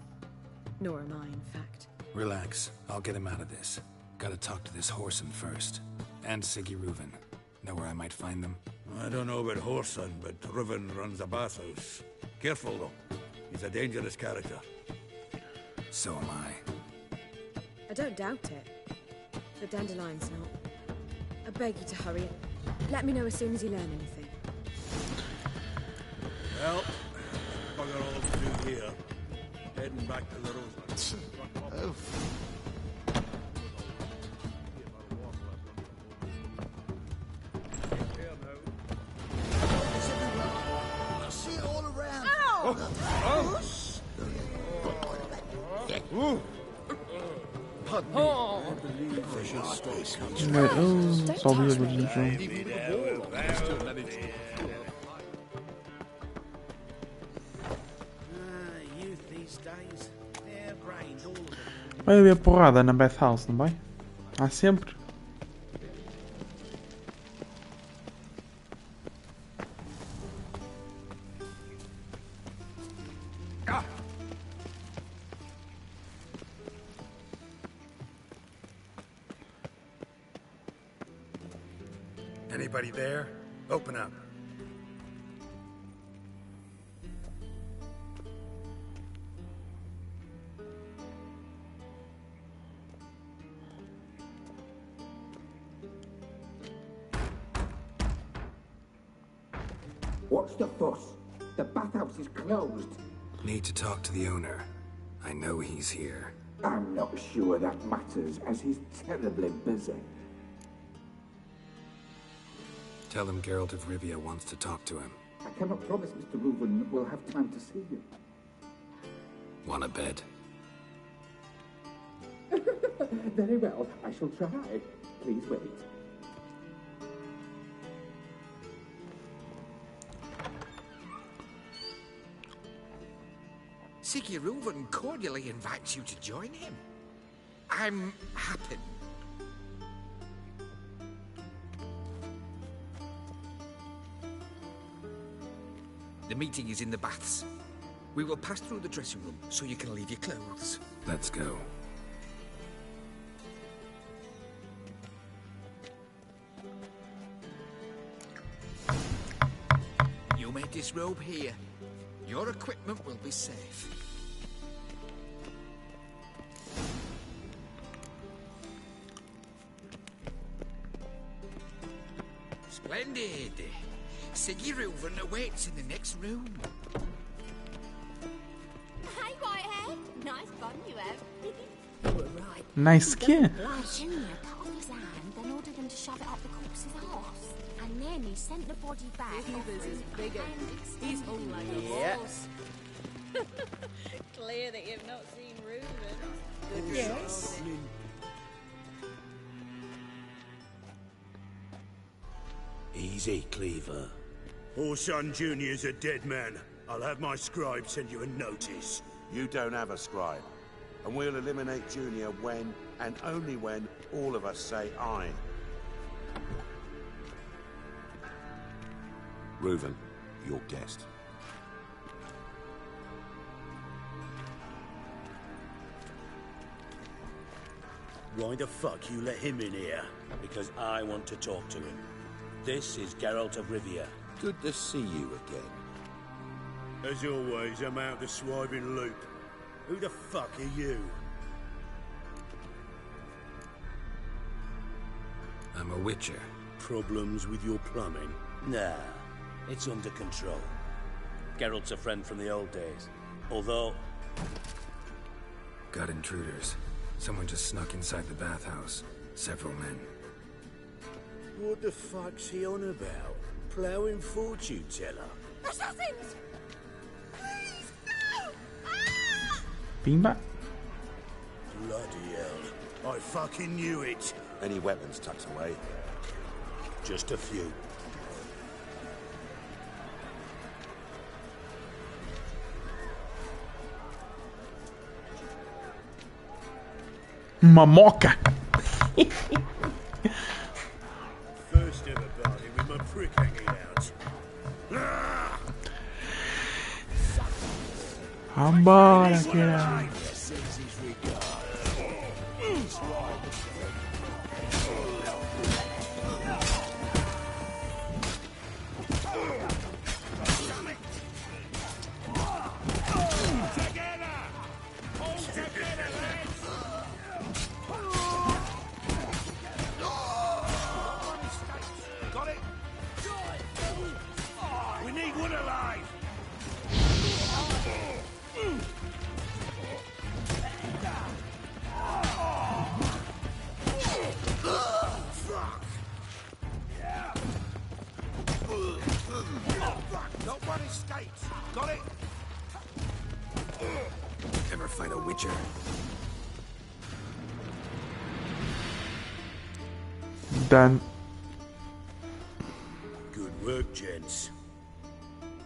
Nor am I, in fact. Relax. I'll get him out of this. Gotta talk to this Horson first. And Siggy Reuven. Know where I might find them? I don't know about Horson, but Reuven runs a bathhouse. Careful, though. He's a dangerous character. So am I. I don't doubt it. The Dandelion's not. I beg you to hurry. Let me know as soon as you learn anything. Well, bugger all to do here. Heading back to the Roseland. I see it all around. Pardon me. I believe I should stop. Só vi a luz no chão. Vai haver porrada na bathhouse, não vai? Há sempre. Anybody there? Open up. What's the fuss? The bathhouse is closed. Need to talk to the owner. I know he's here. I'm not sure that matters, as he's terribly busy. Tell him Geralt of Rivia wants to talk to him. I cannot promise Mr. Reuven will have time to see you. Want a bed? Very well, I shall try. Please wait. Siggy Reuven cordially invites you to join him. I'm happy. The meeting is in the baths. We will pass through the dressing room so you can leave your clothes. Let's go. You may disrobe here. Your equipment will be safe. Splendid. Siggy Reuven awaits in the next room. Hey, Whitehead. Nice bun you have. You were right. Nice kid. Junior cut off his hand, then ordered him to shove it up the corpse's arse. And then he sent the body back. He's all like a horse. Clear that you've not seen Reuven. Good Yes. Easy, Cleaver. Horson Jr.'s a dead man. I'll have my scribe send you a notice. You don't have a scribe. And we'll eliminate Junior when and only when all of us say aye. Reuven, your guest. Why the fuck you let him in here? Because I want to talk to him. This is Geralt of Rivia. Good to see you again. As always, I'm out the swiving loop. Who the fuck are you? I'm a witcher. Problems with your plumbing? Nah, it's under control. Geralt's a friend from the old days. Although... Got intruders. Someone just snuck inside the bathhouse. Several men. What the fuck's he on about? Ploughing fortune teller? Assassins! Please, no! Beanbag? Bloody hell. I fucking knew it. Any weapons tucked away? Just a few. Mamoca! First ever party with my prick hanging out. Vambora, caralho. Ever fight a witcher? Done. Good work, gents.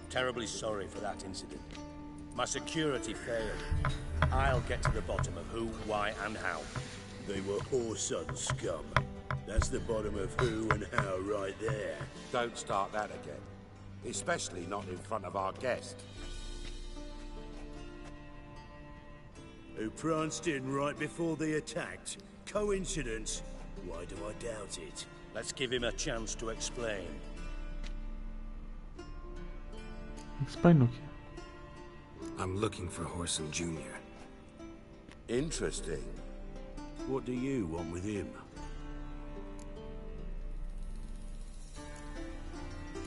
Terribly sorry for that incident. My security failed. I'll get to the bottom of who, why, and how. They were whoreson scum. That's the bottom of who and how right there. Don't start that again. Especially not in front of our guest. Who pranced in right before they attacked. Coincidence? Why do I doubt it? Let's give him a chance to explain. Explain, okay. I'm looking for Whoreson Jr. Interesting. What do you want with him?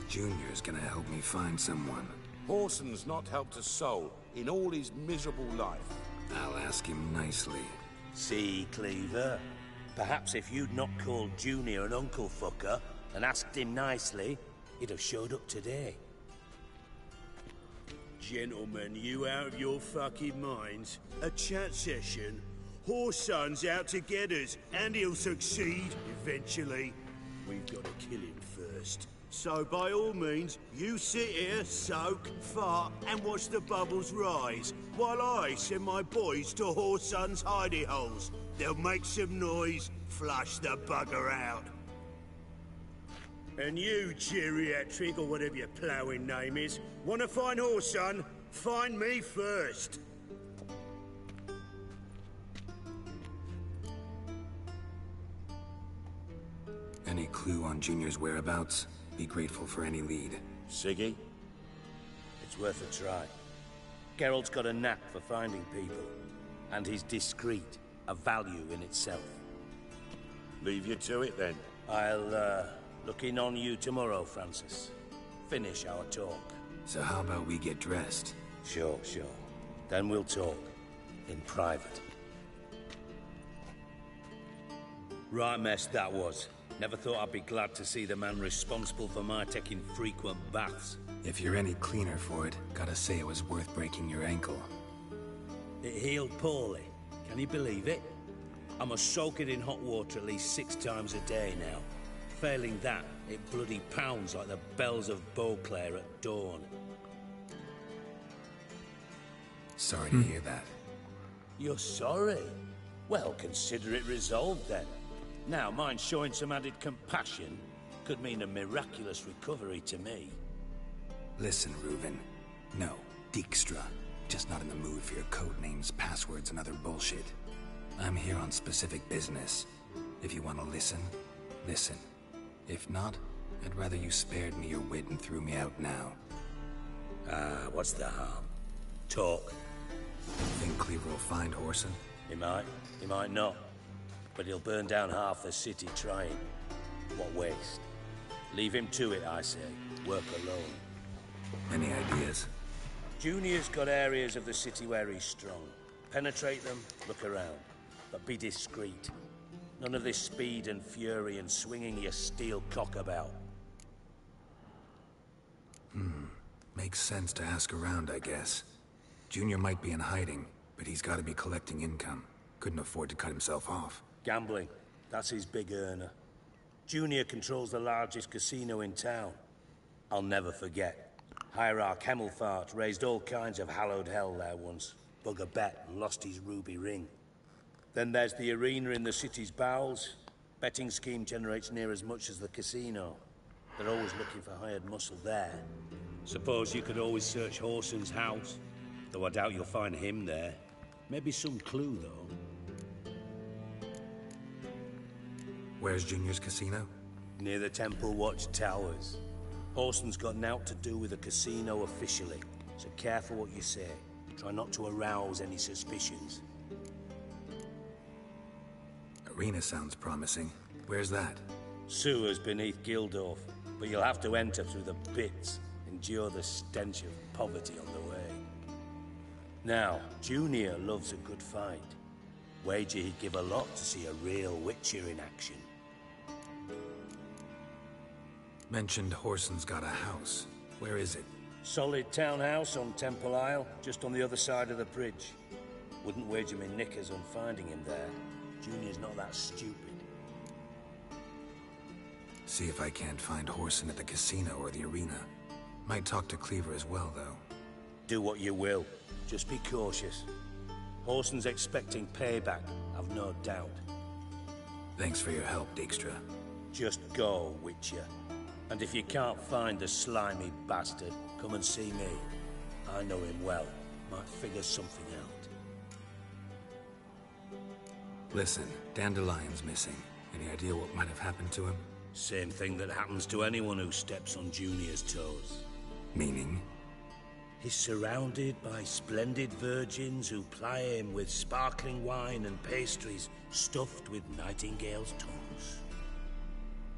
Junior's gonna help me find someone. Whoreson's not helped a soul in all his miserable life. I'll ask him nicely. See, Cleaver? Perhaps if you'd not called Junior an uncle fucker and asked him nicely, he'd have showed up today. Gentlemen, you out of your fucking minds? A chat session? Whoreson's out to get us, and he'll succeed eventually. We've got to kill him first. So by all means, you sit here, soak, fart, and watch the bubbles rise, while I send my boys to Whoreson's hidey holes. They'll make some noise, flush the bugger out. And you, geriatric, or whatever your ploughing name is, want to find Whoreson? Find me first. Any clue on Junior's whereabouts? Be grateful for any lead. Siggy? It's worth a try. Geralt's got a knack for finding people. And he's discreet, a value in itself. Leave you to it, then. I'll, look in on you tomorrow, Francis. Finish our talk. So how about we get dressed? Sure. Then we'll talk. In private. Right mess that was. Never thought I'd be glad to see the man responsible for my taking frequent baths. If you're any cleaner for it, gotta say it was worth breaking your ankle. It healed poorly. Can you believe it? I must soak it in hot water at least 6 times a day now. Failing that, it bloody pounds like the bells of Beauclair at dawn. Sorry to hear that. You're sorry? Well, consider it resolved then. Now, mind showing some added compassion could mean a miraculous recovery to me. Listen, Reuven. No, Dijkstra. Just not in the mood for your code names, passwords, and other bullshit. I'm here on specific business. If you want to listen, listen. If not, I'd rather you spared me your wit and threw me out now. What's the harm? Talk. Think Cleaver will find Horson? He might not. But he'll burn down half the city trying. What waste? Leave him to it, I say. Work alone. Any ideas? Junior's got areas of the city where he's strong. Penetrate them, look around. But be discreet. None of this speed and fury and swinging your steel cock about. Makes sense to ask around, I guess. Junior might be in hiding, but he's got to be collecting income. Couldn't afford to cut himself off. Gambling. That's his big earner. Junior controls the largest casino in town. I'll never forget. Hierarch Hemmelfart raised all kinds of hallowed hell there once. Bug a bet and lost his ruby ring. Then there's the arena in the city's bowels. Betting scheme generates near as much as the casino. They're always looking for hired muscle there. Suppose you could always search Horson's house. Though I doubt you'll find him there. Maybe some clue, though. Where's Junior's casino? Near the Temple Watch Towers. Horson's got naught to do with the casino officially, so careful what you say. Try not to arouse any suspicions. Arena sounds promising. Where's that? Sewers beneath Gildorf, but you'll have to enter through the pits, endure the stench of poverty on the way. Now, Junior loves a good fight. Wager he'd give a lot to see a real Witcher in action. Mentioned Horson's got a house. Where is it? Solid townhouse on Temple Isle, just on the other side of the bridge. Wouldn't wager me knickers on finding him there. Junior's not that stupid. See if I can't find Horson at the casino or the arena. Might talk to Cleaver as well, though. Do what you will. Just be cautious. Horson's expecting payback, I've no doubt. Thanks for your help, Dijkstra. Just go, Witcher. And if you can't find the slimy bastard, come and see me. I know him well. Might figure something out. Listen, Dandelion's missing. Any idea what might have happened to him? Same thing that happens to anyone who steps on Junior's toes. Meaning? He's surrounded by splendid virgins who ply him with sparkling wine and pastries stuffed with nightingales' tongues.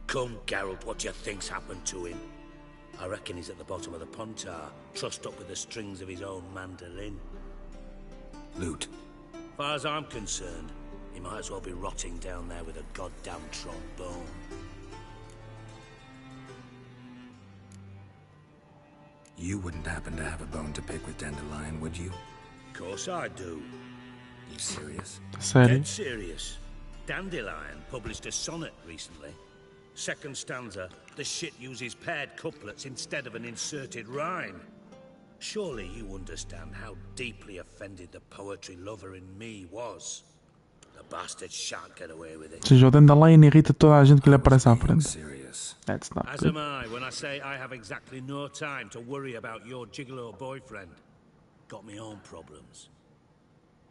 Come, Geralt, what do you think's happened to him? I reckon he's at the bottom of the Pontar, trussed up with the strings of his own mandolin. Loot. As far as I'm concerned, he might as well be rotting down there with a goddamn trombone. You wouldn't happen to have a bone to pick with Dandelion, would you? Of course I do. You serious? Dead serious. Dandelion published a sonnet recently. Second stanza, the shit uses paired couplets instead of an inserted rhyme. Surely you understand how deeply offended the poetry lover in me was. The bastard shan't get away with it. Ou seja, o Dandelion irrita toda a gente que lhe aparece à frente. That's not As good. am I when I say I have exactly no time to worry about your gigolo boyfriend. Got me own problems.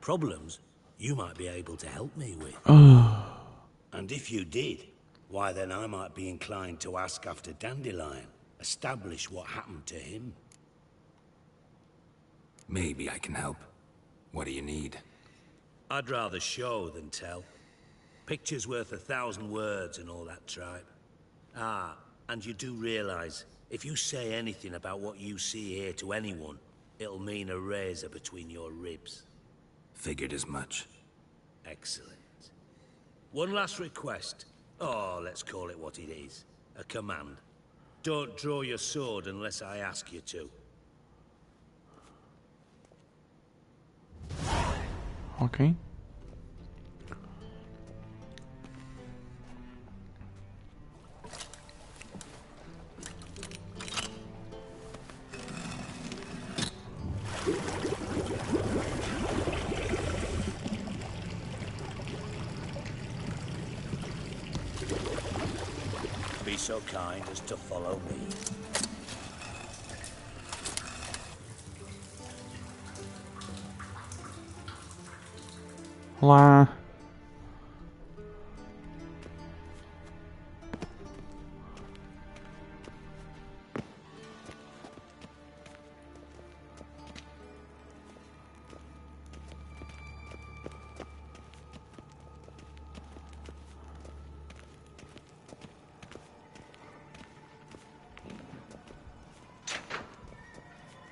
Problems you might be able to help me with. And if you did, why then I might be inclined to ask after Dandelion, establish what happened to him. Maybe I can help. What do you need? I'd rather show than tell. Picture's worth 1,000 words and all that tripe. Ah, and you do realize, if you say anything about what you see here to anyone, it'll mean a razor between your ribs. Figured as much. Excellent. One last request. Oh, let's call it what it is. A command. Don't draw your sword unless I ask you to. Ok. Be so kind as to follow me. Olá.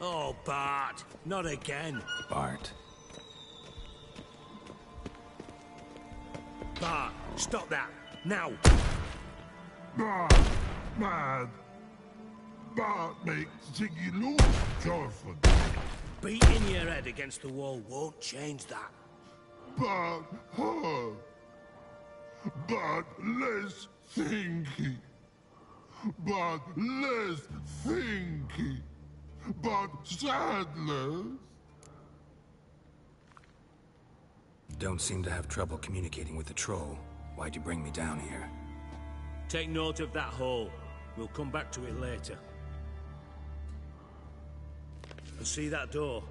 Oh, Bart, not again. Bart. Bart, stop that, now. Bart, mad. Bart makes Ziggy lose, Jorford. Beating your head against the wall won't change that. Bart, hard. Bart, less thinky. Bart, less thinky. But sadness. Don't seem to have trouble communicating with the troll. Why'd you bring me down here? Take note of that hole. We'll come back to it later. And see that door?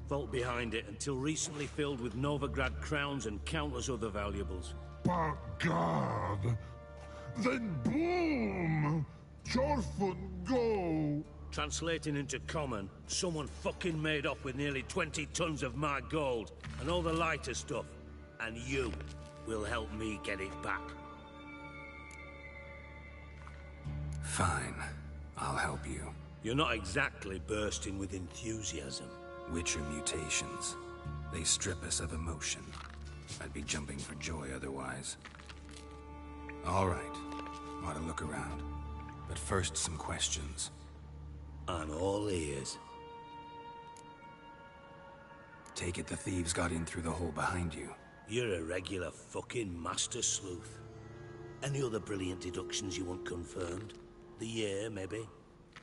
Vault behind it, until recently filled with Novigrad crowns and countless other valuables. But God, then boom! Jorfun go! Translating into common, someone fucking made off with nearly 20 tons of my gold, and all the lighter stuff. And you will help me get it back. Fine. I'll help you. You're not exactly bursting with enthusiasm. Witcher mutations. They strip us of emotion. I'd be jumping for joy otherwise. All right. Ought to look around. But first, some questions. I'm all ears. Take it the thieves got in through the hole behind you. You're a regular fucking master sleuth. Any other brilliant deductions you want confirmed? The year, maybe?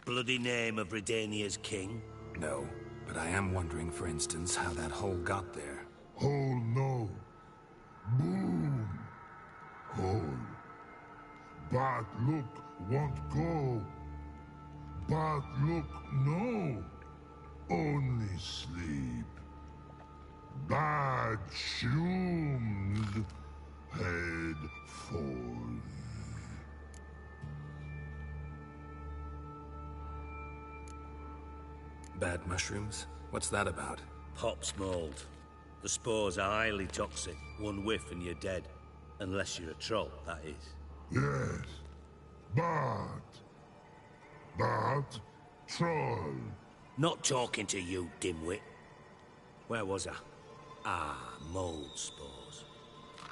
Bloody name of Redania's king? No, but I am wondering, for instance, how that hole got there. Hole no. Boom. Hole. But look, won't go. But look, no. Only sleep. Bad shrooms. Head falls. Bad mushrooms? What's that about? Pop's mold. The spores are highly toxic. One whiff and you're dead. Unless you're a troll, that is. Yes. But troll. Not talking to you, dimwit. Where was I? Ah, mold spores.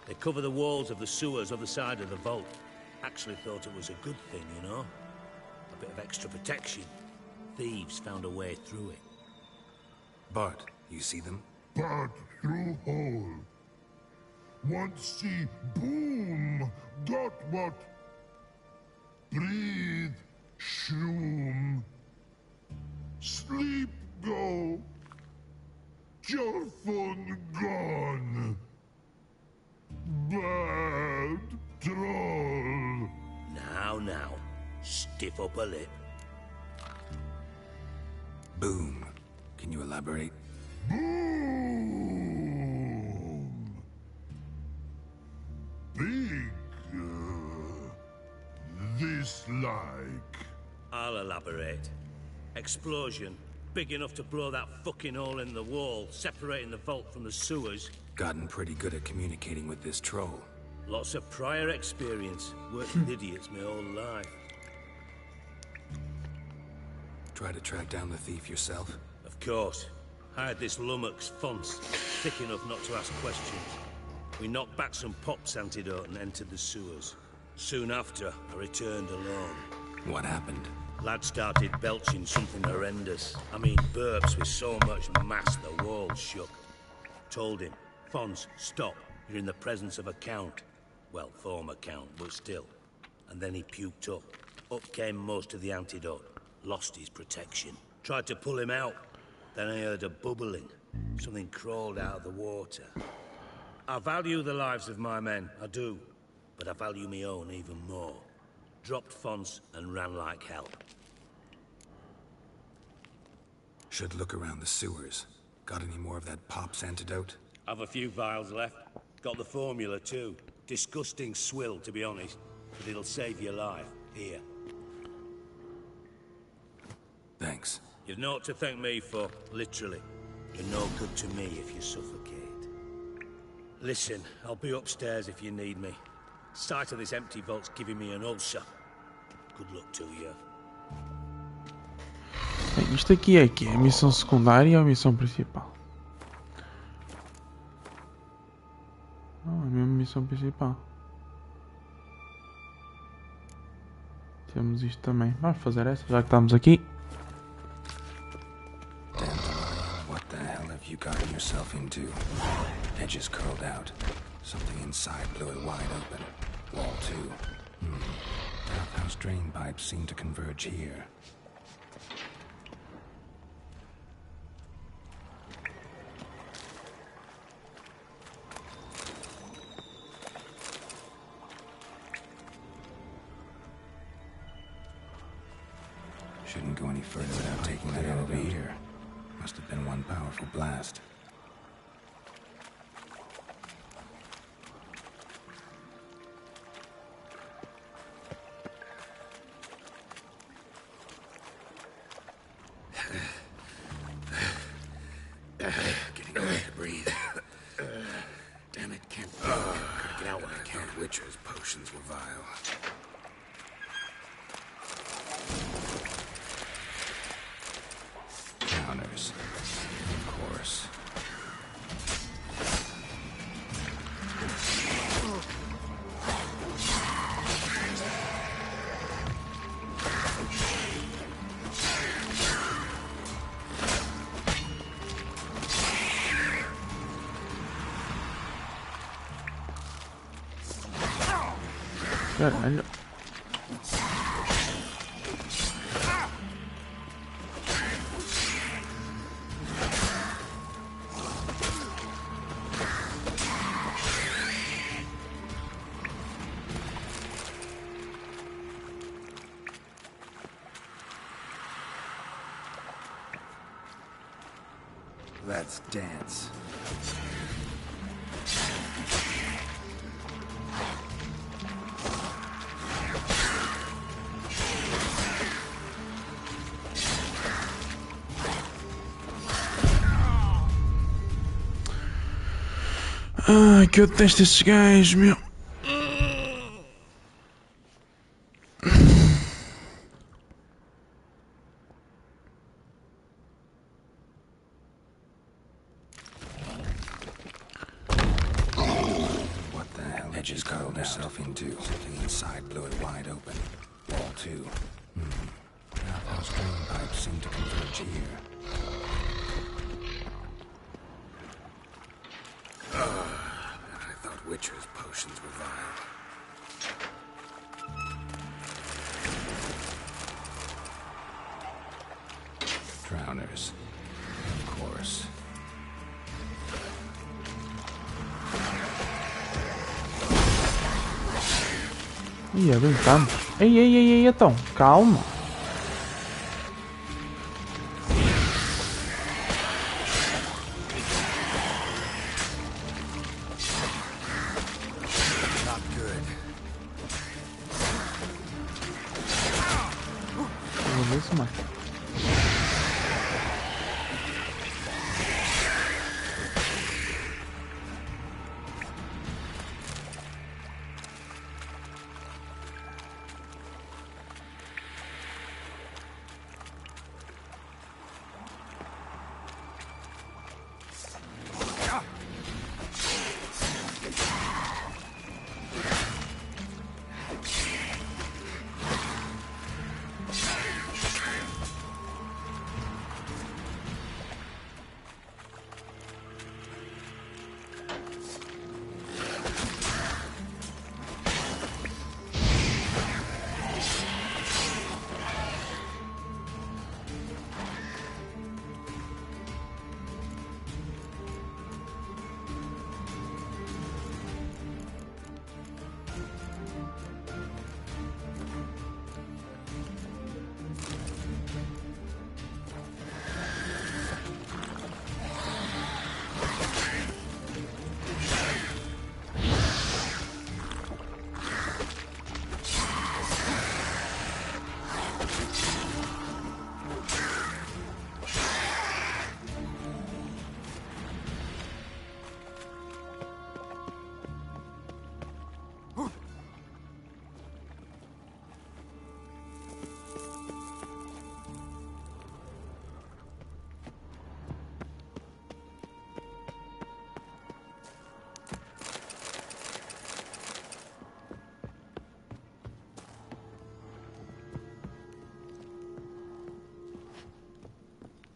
They cover the walls of the sewers other side of the vault. Actually thought it was a good thing, you know? A bit of extra protection. Thieves found a way through it. Bart, you see them? Bart through hole. Want see boom. Got what? Breathe. Shroom. Sleep go. Your phone gone. Bad troll. Now. Stiff up a lip. Boom. Can you elaborate? Boom. Big. This like. I'll elaborate. Explosion. Big enough to blow that fucking hole in the wall, separating the vault from the sewers. Gotten pretty good at communicating with this troll. Lots of prior experience. Worked with idiots my whole life. Try to track down the thief yourself? Of course. Hired this lummox, Fonce, thick enough not to ask questions. We knocked back some Pop's antidote and entered the sewers. Soon after, I returned alone. What happened? Lad started belching something horrendous. I mean, burps with so much mass the walls shook. Told him, Fonce, stop. You're in the presence of a count. Well, former count, but still. And then he puked up. Up came most of the antidote. Lost his protection. Tried to pull him out. Then I heard a bubbling. Something crawled out of the water. I value the lives of my men, I do. But I value my own even more. dropped fonts, and ran like hell. Should look around the sewers. Got any more of that Pop's antidote? Have a few vials left. Got the formula too. Disgusting swill, to be honest. But it'll save your life. Here. Thanks. You've naught to thank me for, literally. You're no good to me if you suffocate. Listen, I'll be upstairs if you need me. Sight of this empty vault's giving me an ulcer. Good luck to you. Bem, isto aqui é que é a missão secundária ou a missão principal? Não, é a mesma missão principal. Temos isto também. Vamos fazer essa, já que estamos aqui. What the hell have you gotten yourself into? Edges curled out. Something inside blew it wide open. Wall 2. Outhouse drain pipes seem to converge here. Shouldn't go any further without taking that out over here. Must have been one powerful blast. Getting away to breathe. Damn it, can't breathe. Gotta get out when I can. Witcher's potions were vile. Counters. Of course. Caralho. Let's dance. Ai, que eu detesto estes gajos, meu. What the hell? Edges curled herself into. Something inside blew it wide open. Wall 2. Outhouse drain pipes seem to converge here. I thought Witcher's potions were vile. Drowners. Of course. Ia, bem tanto. Ei, então, calma. Not good. Vou ver se mata.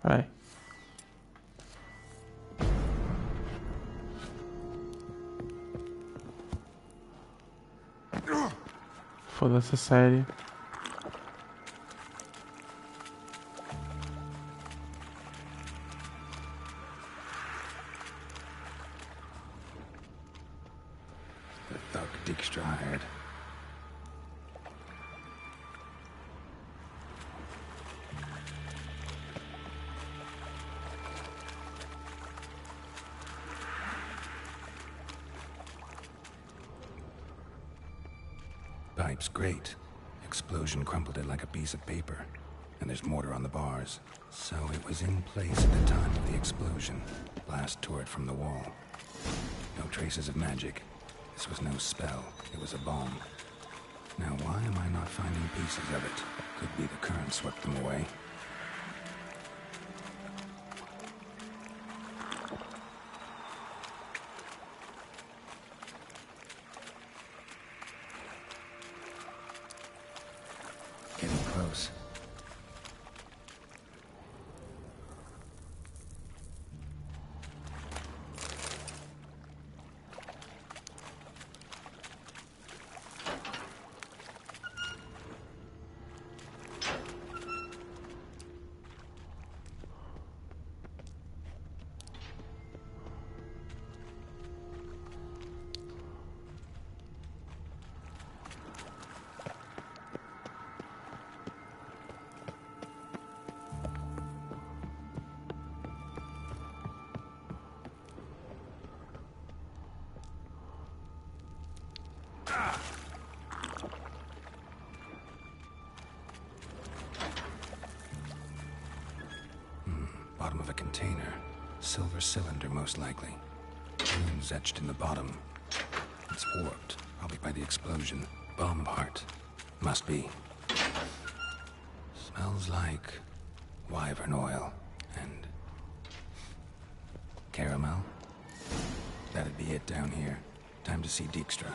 Peraí. Foda-se a sério. The thug Dijkstra hired. Pipe's great. Explosion crumpled it like a piece of paper. And there's mortar on the bars. So it was in place at the time of the explosion. Blast tore it from the wall. No traces of magic. This was no spell. It was a bomb. Now why am I not finding pieces of it? Could be the current swept them away. Getting close. Bottom of a container. Silver cylinder, most likely. Runes etched in the bottom. It's warped, probably by the explosion. Bomb part. Must be. Smells like wyvern oil and caramel. That'd be it down here. Time to see Dijkstra.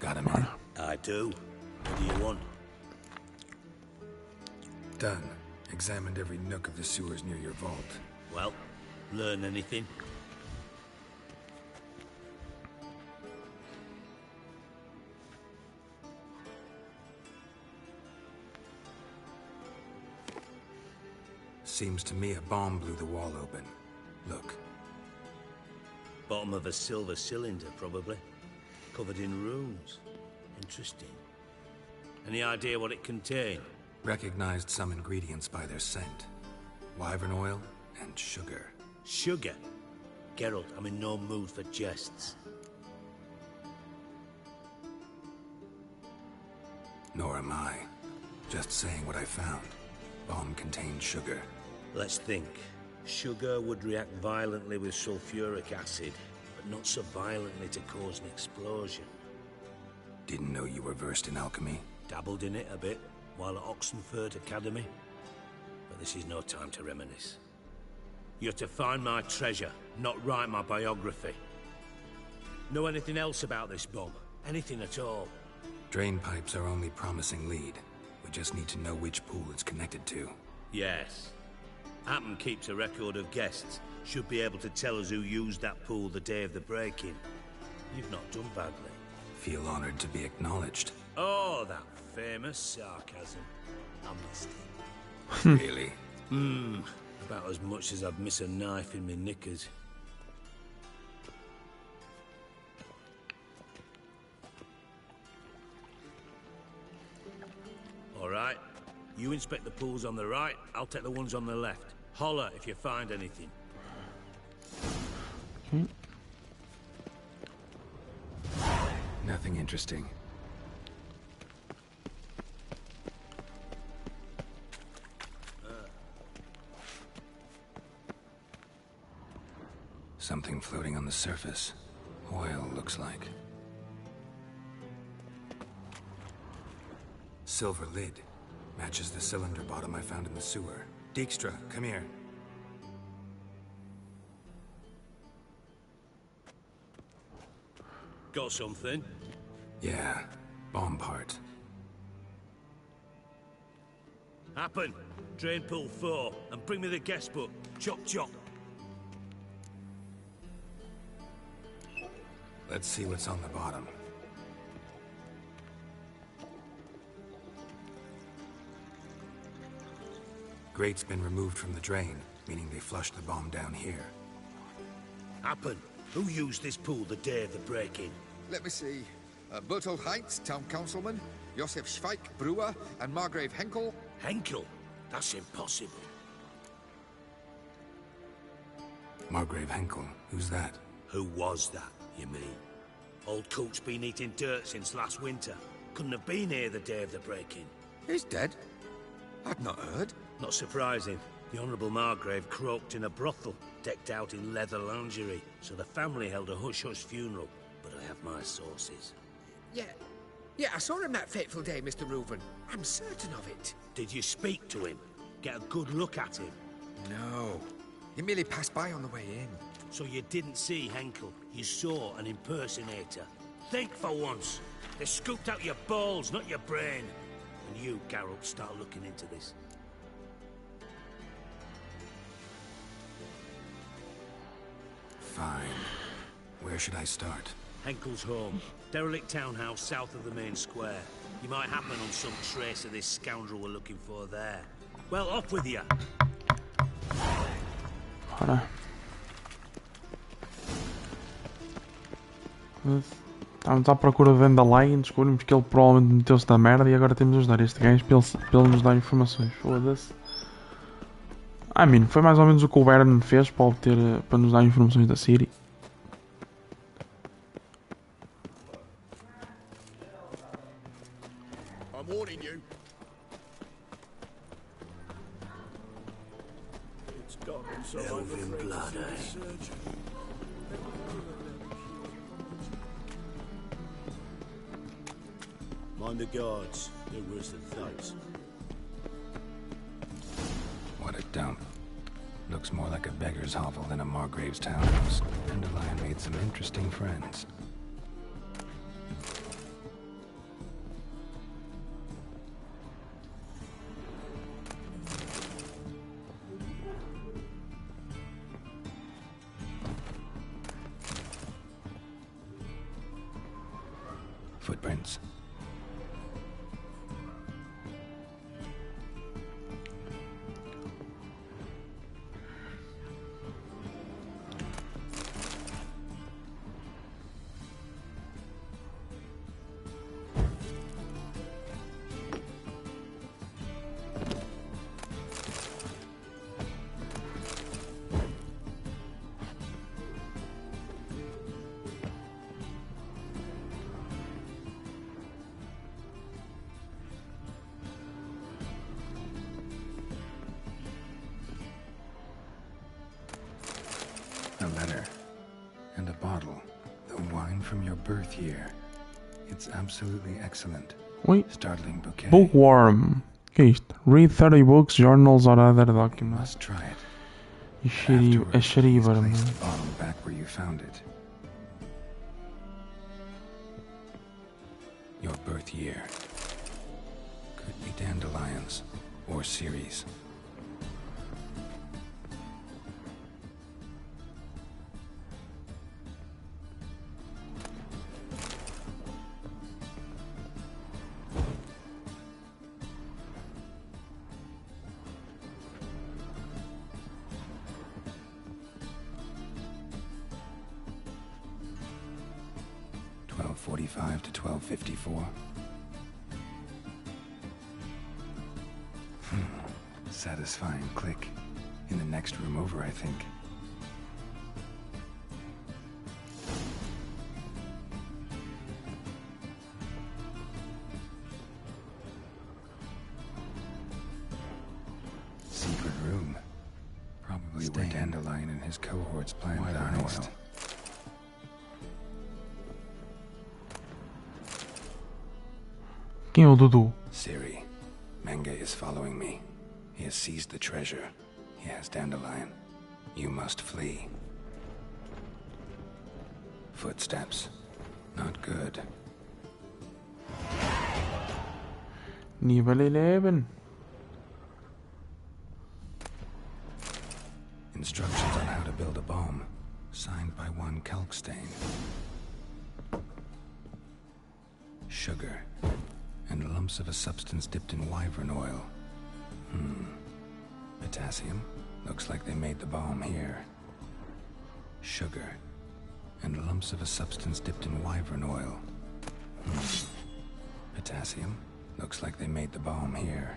Got him in. I do. What do you want? Done. Examined every nook of the sewers near your vault. Well, learn anything? Seems to me a bomb blew the wall open. Look. Bottom of a silver cylinder, probably. Covered in runes. Interesting. Any idea what it contained? Recognized some ingredients by their scent. Wyvern oil and sugar. Sugar? Geralt, I'm in no mood for jests. Nor am I. Just saying what I found. Bomb contained sugar. Let's think. Sugar would react violently with sulfuric acid, but not so violently to cause an explosion. Didn't know you were versed in alchemy. Dabbled in it a bit. while at Oxenford Academy. But this is no time to reminisce. You're to find my treasure, not write my biography. Know anything else about this bomb? Anything at all? Drain pipes are only promising lead. We just need to know which pool it's connected to. Yes. Hammond keeps a record of guests. Should be able to tell us who used that pool the day of the break-in. You've not done badly. Feel honored to be acknowledged. Oh, that famous sarcasm. I missed it. Really? About as much as I'd miss a knife in my knickers. All right. You inspect the pools on the right, I'll take the ones on the left. Holler if you find anything. Nothing interesting. Something floating on the surface. Oil, looks like. Silver lid. Matches the cylinder bottom I found in the sewer. Dijkstra, come here. Got something? Yeah, bomb part. Happen. Drain pool 4, and bring me the guest book. Chop chop. Let's see what's on the bottom. Grate's been removed from the drain, meaning they flushed the bomb down here. Happen. Who used this pool the day of the break-in? Let me see. Bertold Heinz, town councilman, Josef Schweik, brewer, and Margrave Henkel. Henkel? That's impossible. Margrave Henkel? Who's that? Who was that, you mean? Old Coot's been eating dirt since last winter. Couldn't have been here the day of the break-in. He's dead? I'd not heard. Not surprising. The Honourable Margrave croaked in a brothel, decked out in leather lingerie, so the family held a hush-hush funeral. But I have my sources. Yeah, I saw him that fateful day, Mr. Reuven. I'm certain of it. Did you speak to him? Get a good look at him? No. He merely passed by on the way in. So you didn't see Henkel? You saw an impersonator? Think for once. They scooped out your balls, not your brain. And you, Geralt, start looking into this. Fine. Where should I start? Henkel's home. Derelict townhouse south of the main square. You might happen on some trace of this scoundrel we're looking for there. Well, off with you. Ora. Estávamos à procura de Dandelion, descobrimos que ele provavelmente meteu-se na merda e agora temos de ajudar este gajo para ele nos dar informações. Foda-se. I mean, foi mais ou menos o que o Baron fez para nos dar informações da Ciri. I'm warning you. It's got Elven blood, eh? Mind the guards. They're worse than thugs. What a dump. Looks more like a beggar's hovel than a Margrave's townhouse. Dandelion made some interesting friends. Footprints. A letter. And a bottle. The wine from your birth year. It's absolutely excellent. Wait. Startling bouquet. Bookworm. que é isto? Read 30 books, journals or other documents. Must try it. E a xeribar, mano. Place the bomb back where you found it. Your birth year. Could be dandelions or Ceres. .45 to 12:54. Satisfying click. In the next room over, I think. Secret room. Probably where Dandelion and his cohorts plan their next. Quem é o Dudu? Siri, Menge is following me. He has seized the treasure. He has Dandelion. You must flee. Footsteps. Not good. Nível 11. Instructions on how to build a bomb. Signed by one Kalkstain. Sugar. And lumps of a substance dipped in wyvern oil. Potassium. Looks like they made the bomb here. Sugar. And lumps of a substance dipped in wyvern oil. Potassium. Looks like they made the bomb here.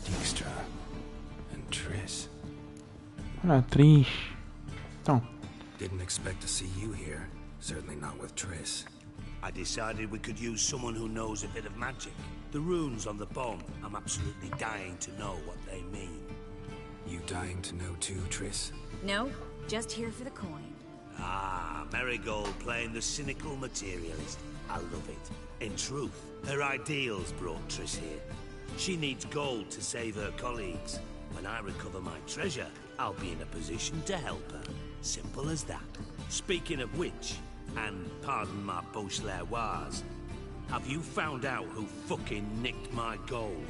Dijkstra. And Triss. Olha, atriz. Então. Didn't expect to see you here. Certainly not with Triss. I decided we could use someone who knows a bit of magic. The runes on the bomb, I'm absolutely dying to know what they mean. You dying to know too, Triss? No, just here for the coin. Ah, Marigold playing the cynical materialist. I love it. In truth, her ideals brought Triss here. She needs gold to save her colleagues. When I recover my treasure, I'll be in a position to help her. Simple as that. Speaking of which, and pardon my Beauclervoise, have you found out who fucking nicked my gold?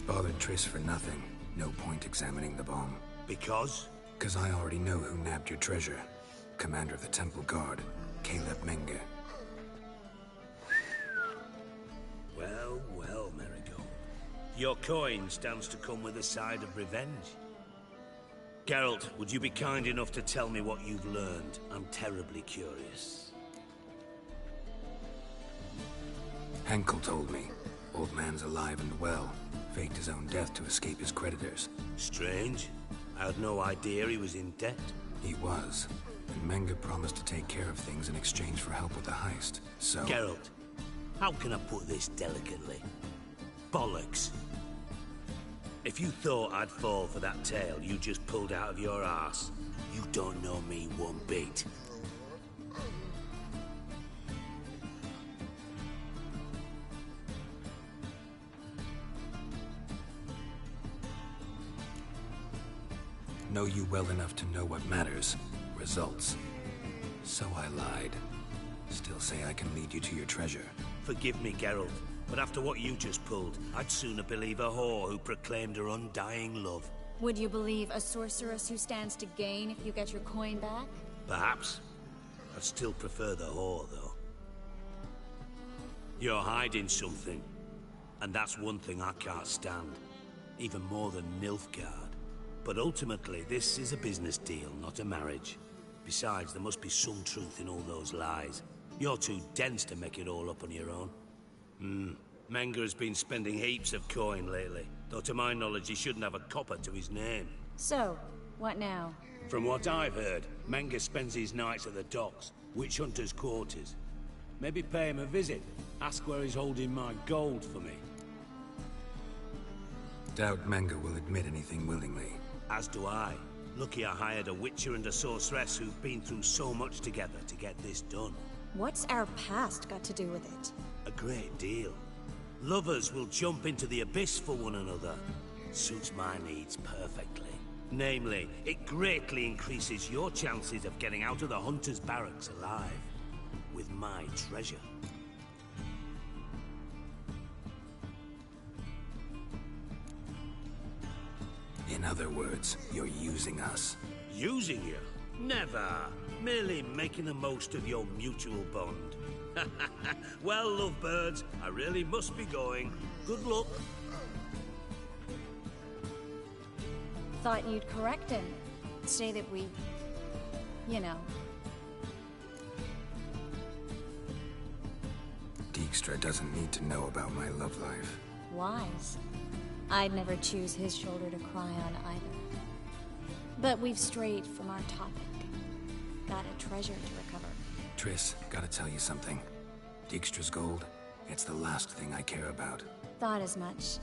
Bothered Triss for nothing. No point examining the bomb. Because? Because I already know who nabbed your treasure. Commander of the Temple Guard, Caleb Menge. Well, well, Marigold. Your coin stands to come with a side of revenge. Geralt, would you be kind enough to tell me what you've learned? I'm terribly curious. Henkel told me. Old man's alive and well. Faked his own death to escape his creditors. Strange. I had no idea he was in debt. He was. And Menge promised to take care of things in exchange for help with the heist. So... Geralt, how can I put this delicately? Bollocks. If you thought I'd fall for that tale you just pulled out of your arse, you don't know me one bit. Know you well enough to know what matters. Results. So I lied. Still say I can lead you to your treasure. Forgive me, Geralt, but after what you just pulled, I'd sooner believe a whore who proclaimed her undying love. Would you believe a sorceress who stands to gain if you get your coin back? Perhaps. I'd still prefer the whore, though. You're hiding something, and that's one thing I can't stand. Even more than Nilfgaard. But ultimately, this is a business deal, not a marriage. Besides, there must be some truth in all those lies. You're too dense to make it all up on your own. Menge has been spending heaps of coin lately, though to my knowledge he shouldn't have a copper to his name. So, what now? From what I've heard, Menge spends his nights at the docks, witch hunters' quarters. Maybe pay him a visit, ask where he's holding my gold for me. Doubt Menge will admit anything willingly. As do I. Lucky I hired a witcher and a sorceress who've been through so much together to get this done. What's our past got to do with it? A great deal. Lovers will jump into the abyss for one another. Suits my needs perfectly. Namely, it greatly increases your chances of getting out of the hunter's barracks alive. With my treasure. In other words, you're using us. Using you? Never. Merely making the most of your mutual bond. Well, lovebirds, I really must be going. Good luck. Thought you'd correct him. Say that we... you know. Dijkstra doesn't need to know about my love life. Wise. I'd never choose his shoulder to cry on either. But we've strayed from our topic. Got a treasure to recover. Triss, gotta tell you something. Dijkstra's gold, it's the last thing I care about. Thought as much.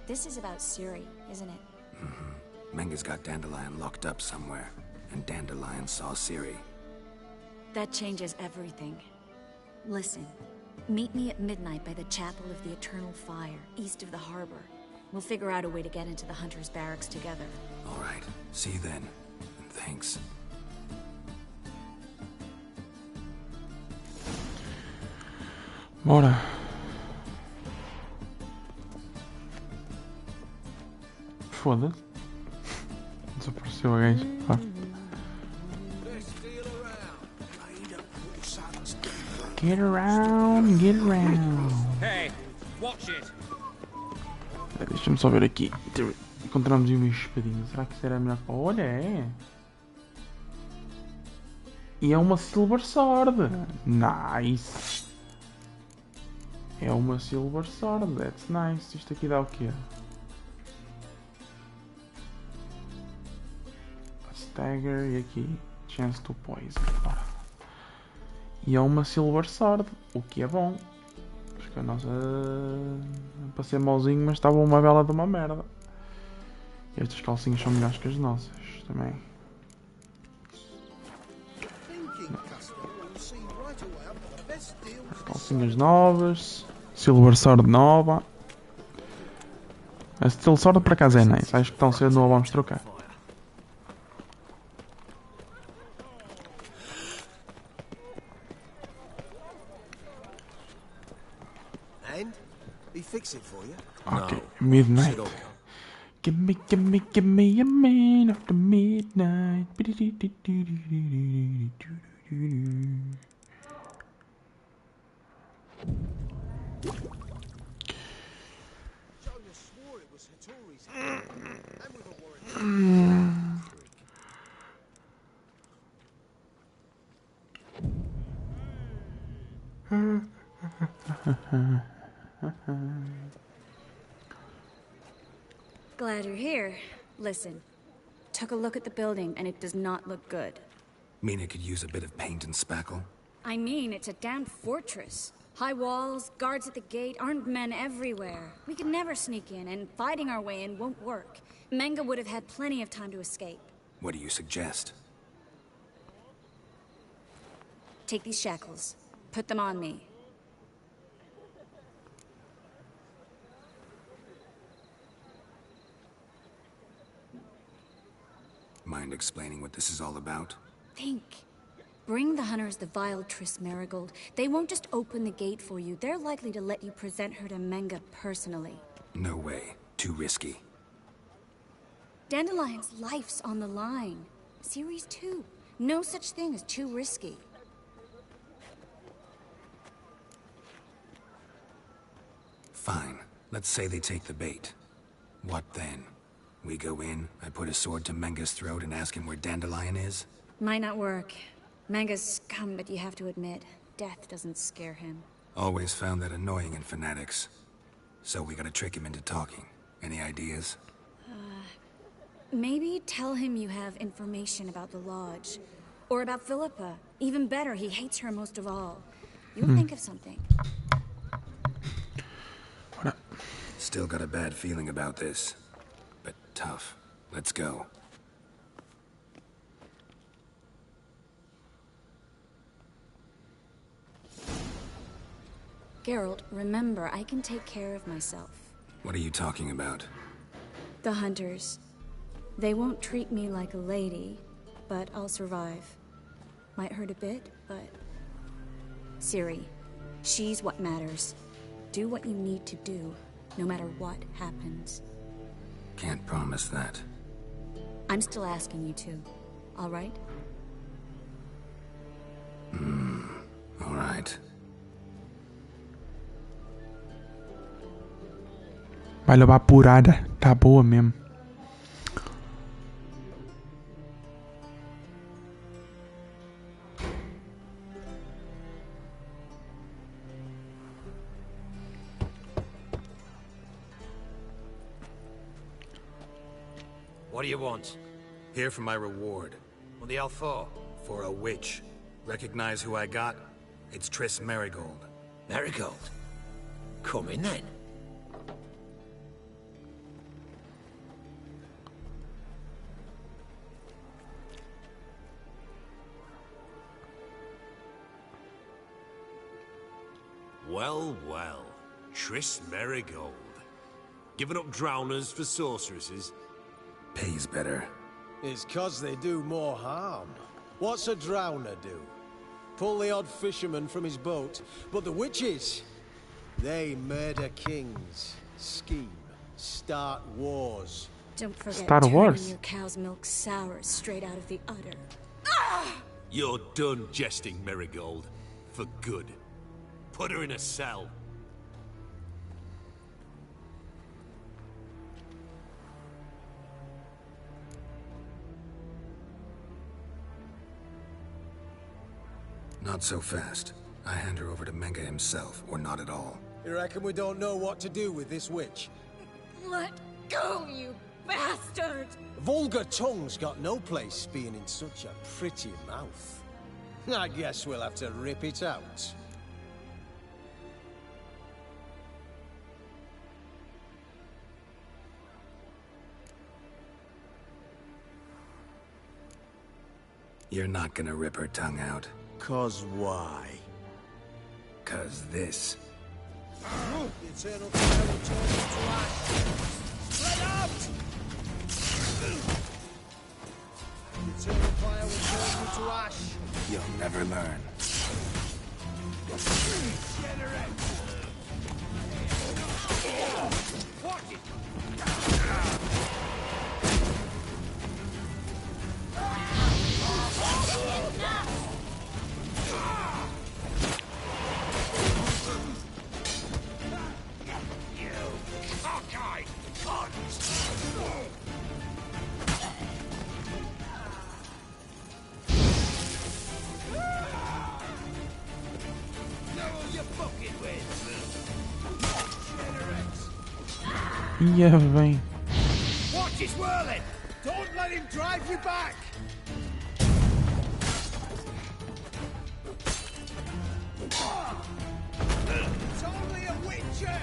This is about Ciri, isn't it? Mm-hmm. Menga's got Dandelion locked up somewhere, and Dandelion saw Ciri. That changes everything. Listen, meet me at midnight by the Chapel of the Eternal Fire, east of the harbor. We'll figure out a way to get into the Hunter's barracks together. All right. See you then. And thanks. Bora. Foda-se. Desapareceu a gaja. Ah. Get around, get around. Hey, watch it. Deixa-me só ver aqui. Encontramos aí uma espadinha. Será que isso era melhor? Olha, é. E é uma Silver Sword. Nice. É uma Silver Sword. That's nice. Isto aqui dá o quê? Stagger e aqui Chance to Poison. E é uma Silver Sword. O que é bom. A nossa... para ser mauzinho, mas estava uma bela de uma merda. E estas calcinhas são melhores que as nossas também. Calcinhas novas. Silver Sword nova. A Steel Sword por acaso é nice. Acho que tão cedo não a vamos trocar. Okay, midnight. Give me a man after midnight. Glad you're here. Listen, took a look at the building and it does not look good. Mean it could use a bit of paint and spackle? I mean, it's a damn fortress. High walls, guards at the gate, armed men everywhere. We could never sneak in, and fighting our way in won't work. Menga would have had plenty of time to escape. What do you suggest? Take these shackles. Put them on me. Mind explaining what this is all about? Think. Bring the hunters the vile Triss Marigold. They won't just open the gate for you. They're likely to let you present her to Menga personally. No way. Too risky. Dandelion's life's on the line. Series 2. No such thing as too risky. Fine. Let's say they take the bait. What then? We go in, I put a sword to Menga's throat and ask him where Dandelion is? Might not work. Menga's scum, but you have to admit, death doesn't scare him. Always found that annoying in fanatics. So we gotta trick him into talking. Any ideas? Maybe tell him you have information about the Lodge. Or about Philippa. Even better, he hates her most of all. You'll think of something. Still got a bad feeling about this. But tough. Let's go. Geralt, remember, I can take care of myself. What are you talking about? The hunters. They won't treat me like a lady, but I'll survive. Might hurt a bit, but... Ciri, she's what matters. Do what you need to do, no matter what happens. Can't promise that. I'm still asking you to, all right? All right. Vai levar apurada. Tá boa mesmo. What do you want? Here for my reward. What the hell for? For a witch. Recognize who I got? It's Triss Merigold. Merigold? Come in then. Well, well. Triss Merigold. Giving up drowners for sorceresses? Pays better. It's 'cause they do more harm. What's a drowner do? Pull the odd fisherman from his boat. But the witches, they murder kings, scheme, start wars. Don't forget Star Wars. turning your cow's milk sour straight out of the udder. You're done jesting, Merigold. For good. Put her in a cell. Not so fast. I hand her over to Menga himself, or not at all. You reckon we don't know what to do with this witch? Let go, you bastard! Vulgar tongue's got no place being in such a pretty mouth. I guess we'll have to rip it out. You're not gonna rip her tongue out. 'Cause why? 'Cause this. The eternal fire will turn you to ash. Spread out! The eternal fire will turn you to ash. You'll never learn. Watch it! Ia bem. Watch it whirling! Don't let him drive you back! It's only a witcher!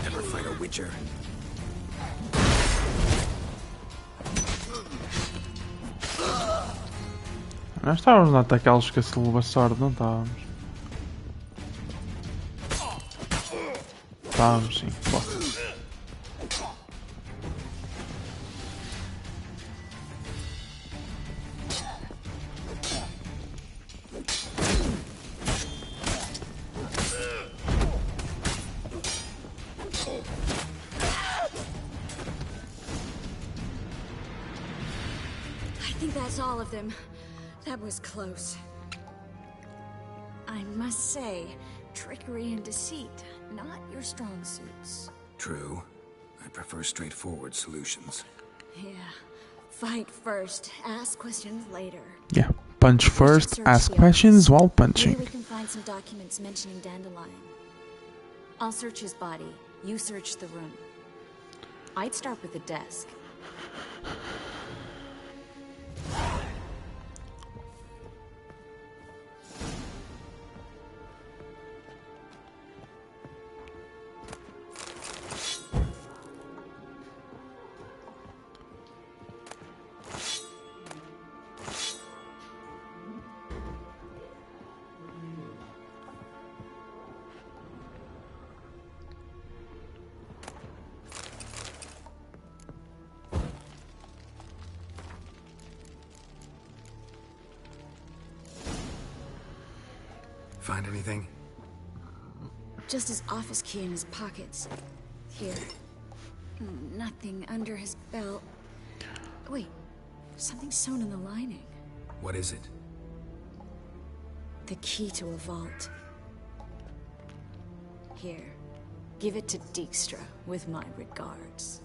Never fight a witcher. Nós estávamos a atacá-los com a silva sorte, não estávamos? Estávamos, sim. Boa. I think that's all of them. That was close. I must say, trickery and deceit, not your strong suits. True. I prefer straightforward solutions. Yeah. Fight first, ask questions later. Yeah. Punch first, ask questions while punching. Maybe we can find some documents mentioning Dandelion. I'll search his body. You search the room. I'd start with the desk. Find anything? Just his office key in his pockets. Here. Nothing under his belt. Wait, something sewn in the lining. What is it? The key to a vault. Here. Give it to Dijkstra, with my regards.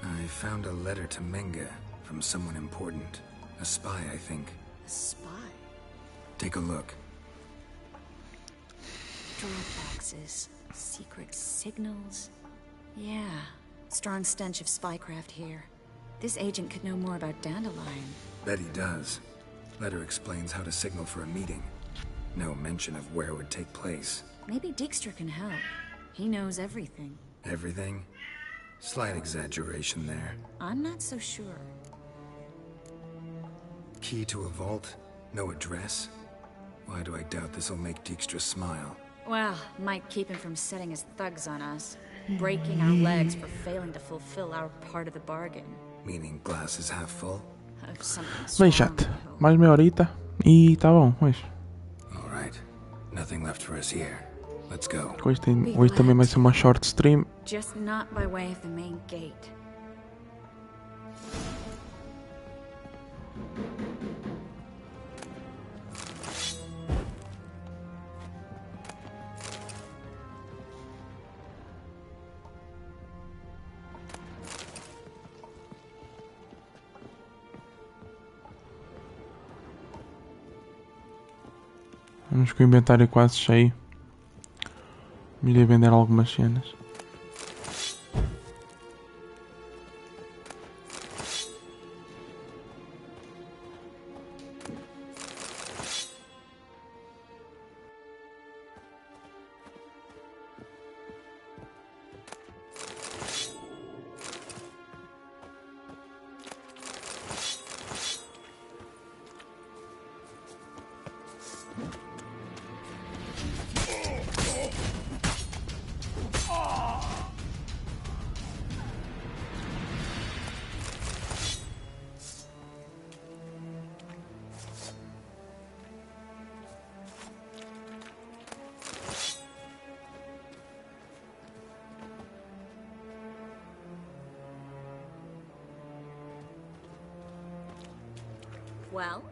I found a letter to Menga from someone important. A spy, I think. A spy? Take a look. Drop boxes. Secret signals. Yeah. Strong stench of spycraft here. This agent could know more about Dandelion. Bet he does. Letter explains how to signal for a meeting. No mention of where it would take place. Maybe Dijkstra can help. He knows everything. Everything? Slight exaggeration there. I'm not so sure. Key to a vault? No address? Why do I doubt this'll make Dijkstra smile? Well, might keep him from setting his thugs on us. Breaking our legs for failing to fulfill our part of the bargain. Meaning glass is half full? Of something Bem, strong, chat. I hope. Mais meia horita e tá bom, hoje. Alright. Nothing left for us here. Let's go. Hoje também vai ser uma short stream. Just not by way of the main gate. Vamos com o inventário quase cheio. Vamos ir vender algumas cenas. Well?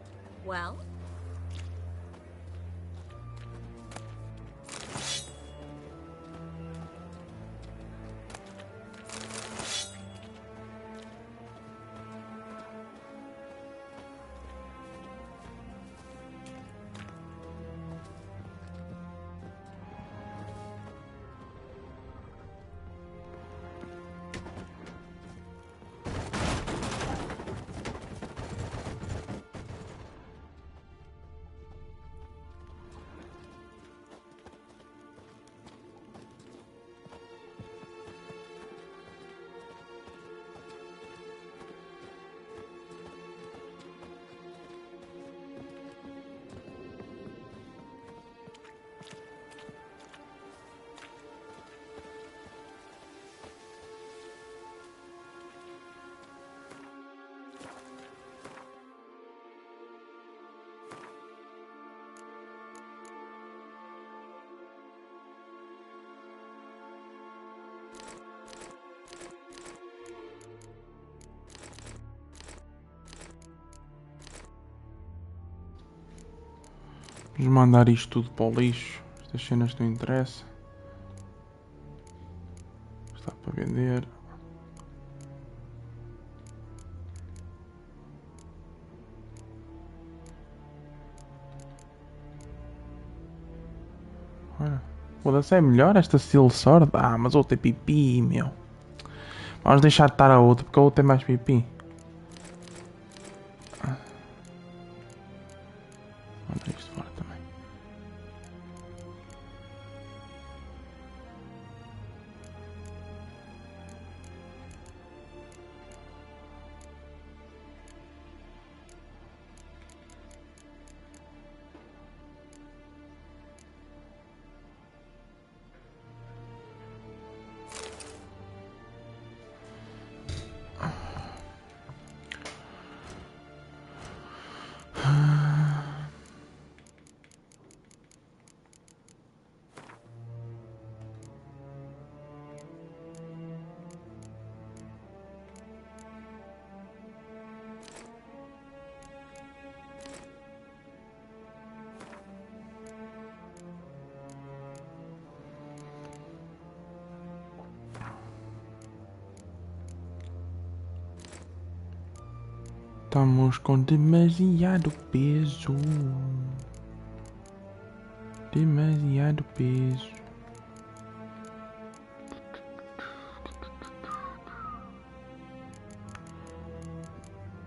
Vamos mandar isto tudo para o lixo. Estas cenas não interessam. Está para vender. Olha, foda-se, é melhor esta Steel Sword? Ah, mas a outra é pipi, meu. Vamos deixar de estar a outra, porque a outra é mais pipi. Manda isto fora também. Estamos com demasiado peso. Demasiado peso.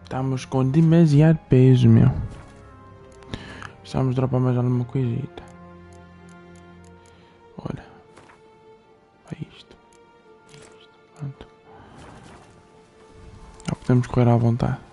Estamos com demasiado peso, meu. Precisamos dropar mais alguma coisita. Olha. É isto. Pronto. Já podemos correr à vontade.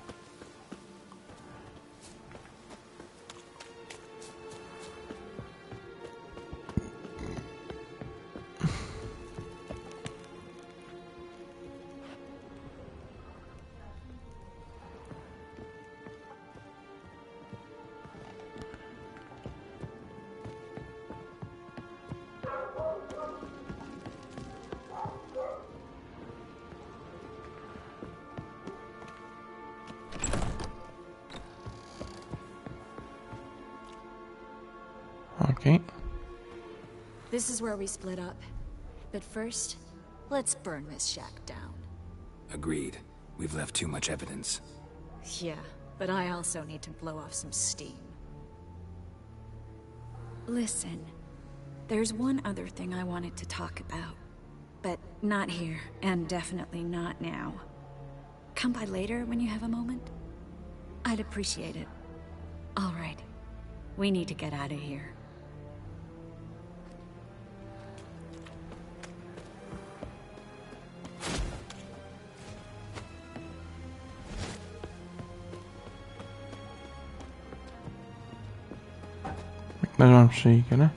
Okay. This is where we split up. But first, let's burn this shack down. Agreed. We've left too much evidence. Yeah, but I also need to blow off some steam. Listen, there's one other thing I wanted to talk about. But not here, and definitely not now. Come by later when you have a moment? I'd appreciate it. All right. We need to get out of here. Nós vamos sair, né?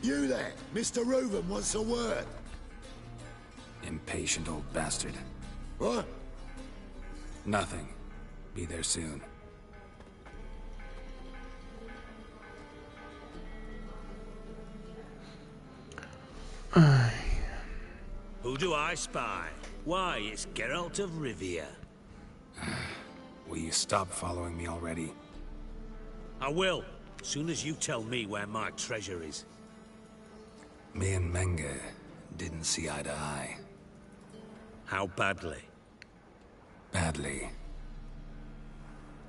You there, Mr. Reuben wants a word. Impatient old bastard. What? Nothing. Be there soon. Who do I spy? Why, it's Geralt of Rivia. Will you stop following me already? I will, soon as you tell me where my treasure is. Me and Menge didn't see eye to eye. How badly? Badly.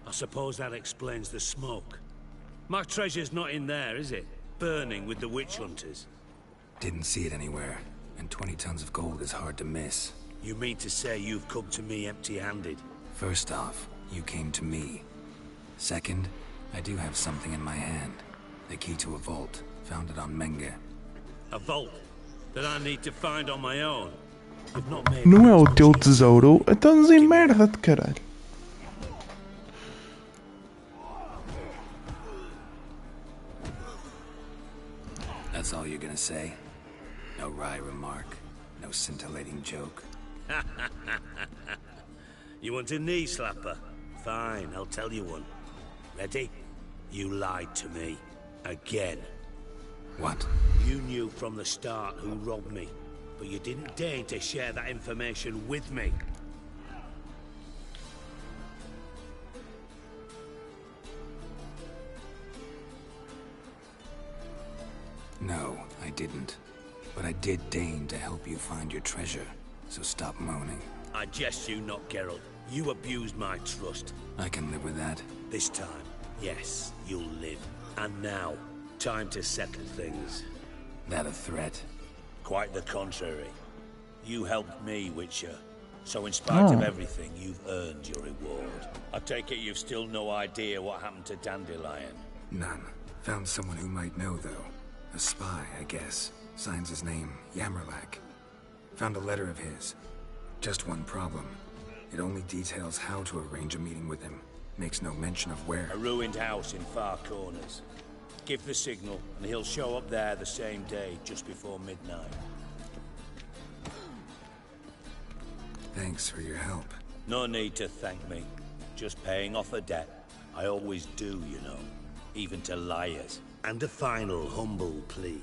I suppose that explains the smoke. My treasure's not in there, is it? Burning with the witch hunters. Didn't see it anywhere. And 20 tons of gold is hard to miss. You mean to say you've come to me empty-handed? First off, you came to me. Second, I do have something in my hand. The key to a vault, found it on Menge. A vault that I need to find on my own. You've not made Não é o teu tesouro? Então desemmerda-te, caralho. That's all you're gonna say? No wry remark, no scintillating joke. You want a knee slapper? Fine, I'll tell you one. Ready? You lied to me. Again. What? You knew from the start who robbed me, but you didn't deign to share that information with me. No, I didn't. But I did deign to help you find your treasure, so stop moaning. I jest you not, Geralt. You abused my trust. I can live with that. This time, yes, you'll live. And now, time to settle things. That a threat? Quite the contrary. You helped me, Witcher. So in spite of everything, you've earned your reward. I take it you've still no idea what happened to Dandelion? None. Found someone who might know, though. A spy, I guess. Signs his name, Yammerlack. Found a letter of his. Just one problem. It only details how to arrange a meeting with him. Makes no mention of where. A ruined house in Far Corners. Give the signal, and he'll show up there the same day, just before midnight. Thanks for your help. No need to thank me. Just paying off a debt. I always do, you know. Even to liars. And a final humble plea.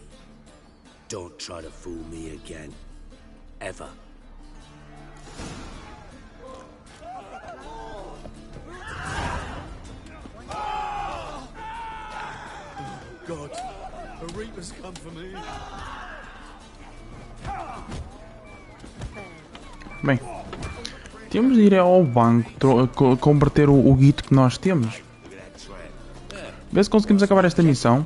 Don't try to fool me again. Ever. God, a reaper's come for me. Bem, temos de ir ao banco converter o guito que nós temos. Ver se conseguimos acabar esta missão.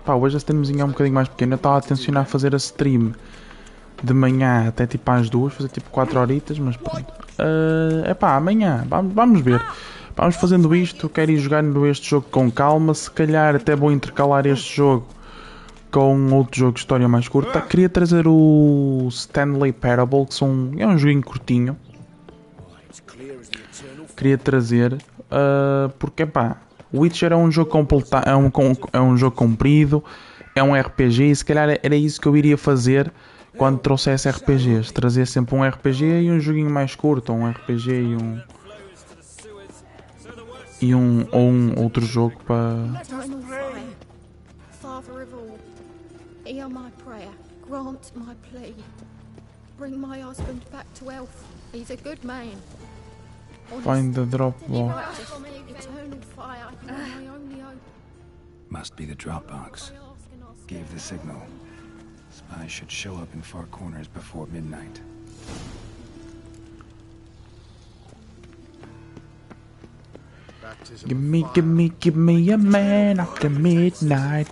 Pá, hoje a streamzinha é um bocadinho mais pequena. Eu estava a tencionar fazer a stream de manhã até tipo às 2, fazer tipo 4 horitas, mas pronto. Pá, amanhã, vamos ver. Vamos fazendo isto, quero ir jogando este jogo com calma. Se calhar até vou intercalar este jogo com outro jogo de história mais curta. Queria trazer o Stanley Parable, que é um joguinho curtinho. Queria trazer, porque pá, Witcher é um jogo é um jogo comprido, é um RPG, e se calhar era isso que eu iria fazer quando trouxesse RPGs. Trazer sempre um RPG e um joguinho mais curto, ou um RPG e um outro jogo para... Father of all, hear my prayer, grant my plea. Bring my husband back to health. He's a good man. Find the drop ball. Eternal fire, you are my only hope. Must be the drop box. Gave the signal. Spy should show up in Far Corners before midnight. Give me a man after midnight.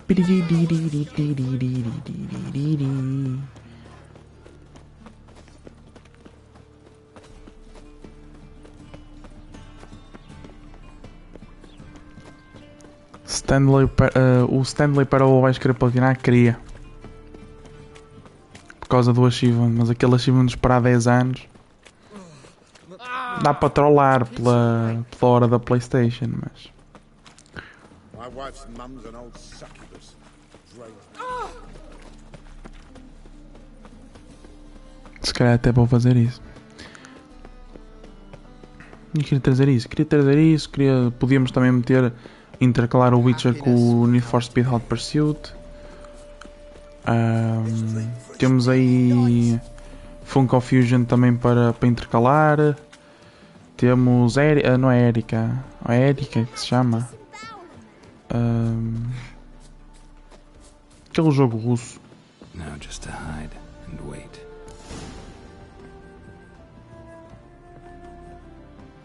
O Stanley Parable vai querer platinar? Queria. Por causa do achievement, mas aquele achievement de esperar 10 anos dá para trollar pela hora da PlayStation, mas... My wife's mum's an old succubus. Se calhar até vou fazer isso. Eu queria trazer isso. Podíamos também intercalar o Witcher com o Need for Speed Hot Pursuit. Temos aí Funko Fusion também para intercalar. Temos não é Erika, é Erika que se chama. Aquele jogo russo. Now just to hide and wait.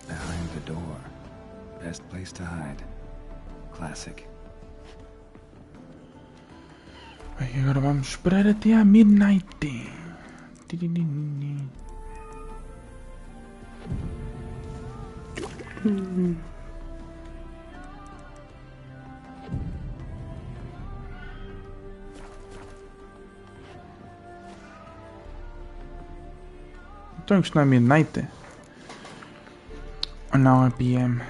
Behind the door. Best place to hide. Classic. Bem, agora vamos esperar até à midnight. Então isto não é midnight? Ou não é PM?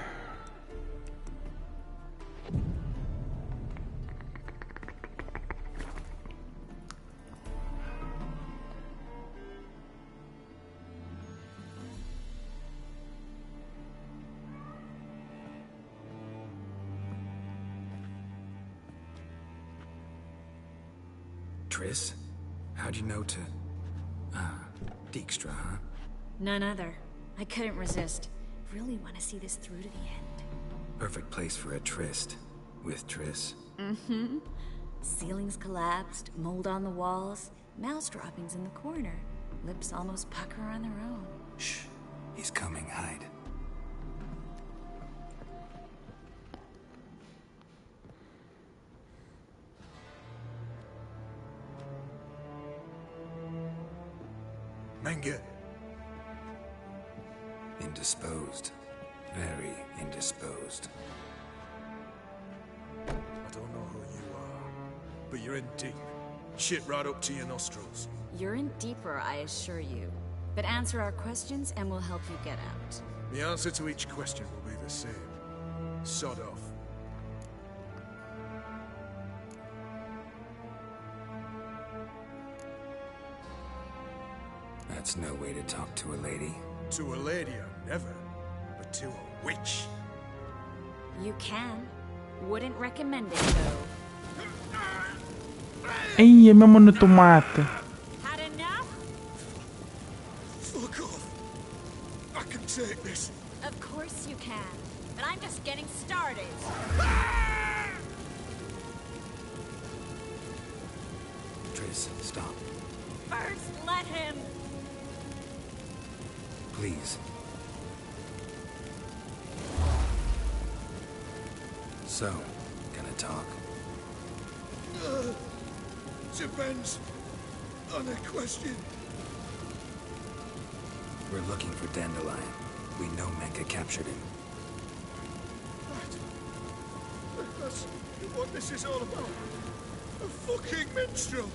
Triss? How'd you know to... Dijkstra, huh? None other. I couldn't resist. Really want to see this through to the end. Perfect place for a tryst. With Triss. Mm-hmm. Ceilings collapsed, mold on the walls, mouse droppings in the corner. Lips almost pucker on their own. Shh. He's coming, hide. Menge. Indisposed. Very indisposed. I don't know who you are, but you're in deep. Shit right up to your nostrils. You're in deeper, I assure you. But answer our questions and we'll help you get out. The answer to each question will be the same. Sod off. That's no way to talk to a lady. To a lady, I never. But to a witch. You can. Wouldn't recommend it, though. Ai, é mesmo no tomate. Had enough? Fuck off. I can take this. Of course you can. But I'm just getting started. Triss, stop. First, let him. Please. So, gonna talk? Depends on the question. We're looking for Dandelion. We know Menge captured him. That's what this is all about. A fucking minstrel.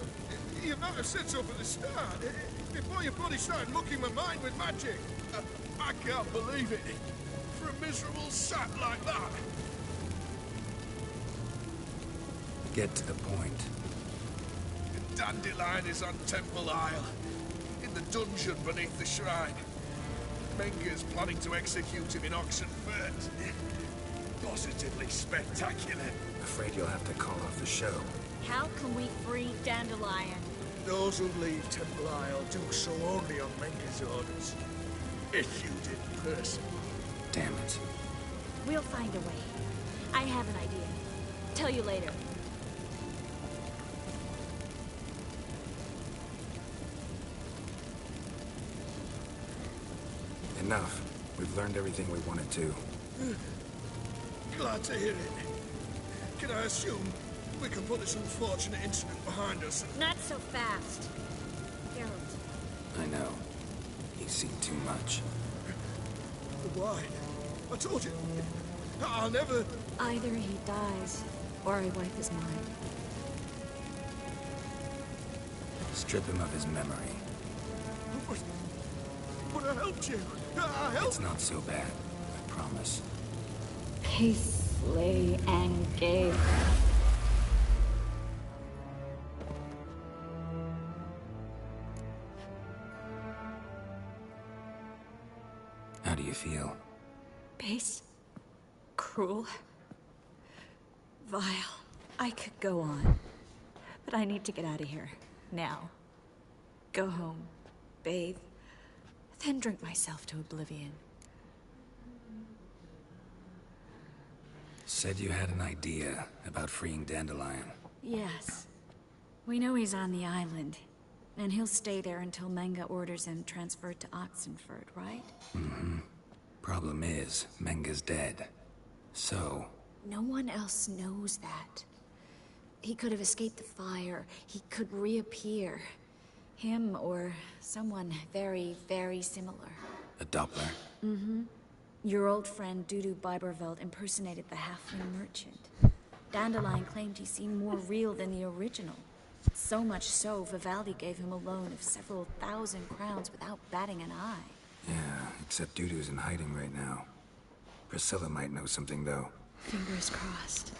You might have said so from the start. Before your bloody started mucking my mind with magic. I can't believe it. For a miserable sap like that. Get to the point. Dandelion is on Temple Isle. In the dungeon beneath the shrine. Menge's planning to execute him in Oxenfurt. Positively spectacular. Afraid you'll have to call off the show. How can we free Dandelion? Those who leave Temple Isle do so only on Menge's orders. Issued in person. Damn it. We'll find a way. I have an idea. Tell you later. Enough. We've learned everything we wanted to. Glad to hear it. Can I assume we can put this unfortunate incident behind us? Not so fast. Geralt. I know. He's seen too much. Why? I told you. I'll never... Either he dies, or I wipe his mind. Strip him of his memory. But I helped you. I helped... It's not so bad. I promise. Peacefully and gay. How do you feel? Base. Cruel. Vile. I could go on. But I need to get out of here. Now. Go home. Bathe. Then drink myself to oblivion. Said you had an idea about freeing Dandelion. Yes. We know he's on the island. And he'll stay there until Menge orders him transferred to Oxenfurt, right? Mm-hmm. Problem is, Menge's dead. So... No one else knows that. He could have escaped the fire. He could reappear. Him or someone very, very similar. A Doppler? Mm-hmm. Your old friend Dudu Biberveld impersonated the halfling merchant. Dandelion claimed he seemed more real than the original. So much so, Vivaldi gave him a loan of several thousand crowns without batting an eye. Yeah, except Dudu's in hiding right now. Priscilla might know something, though. Fingers crossed.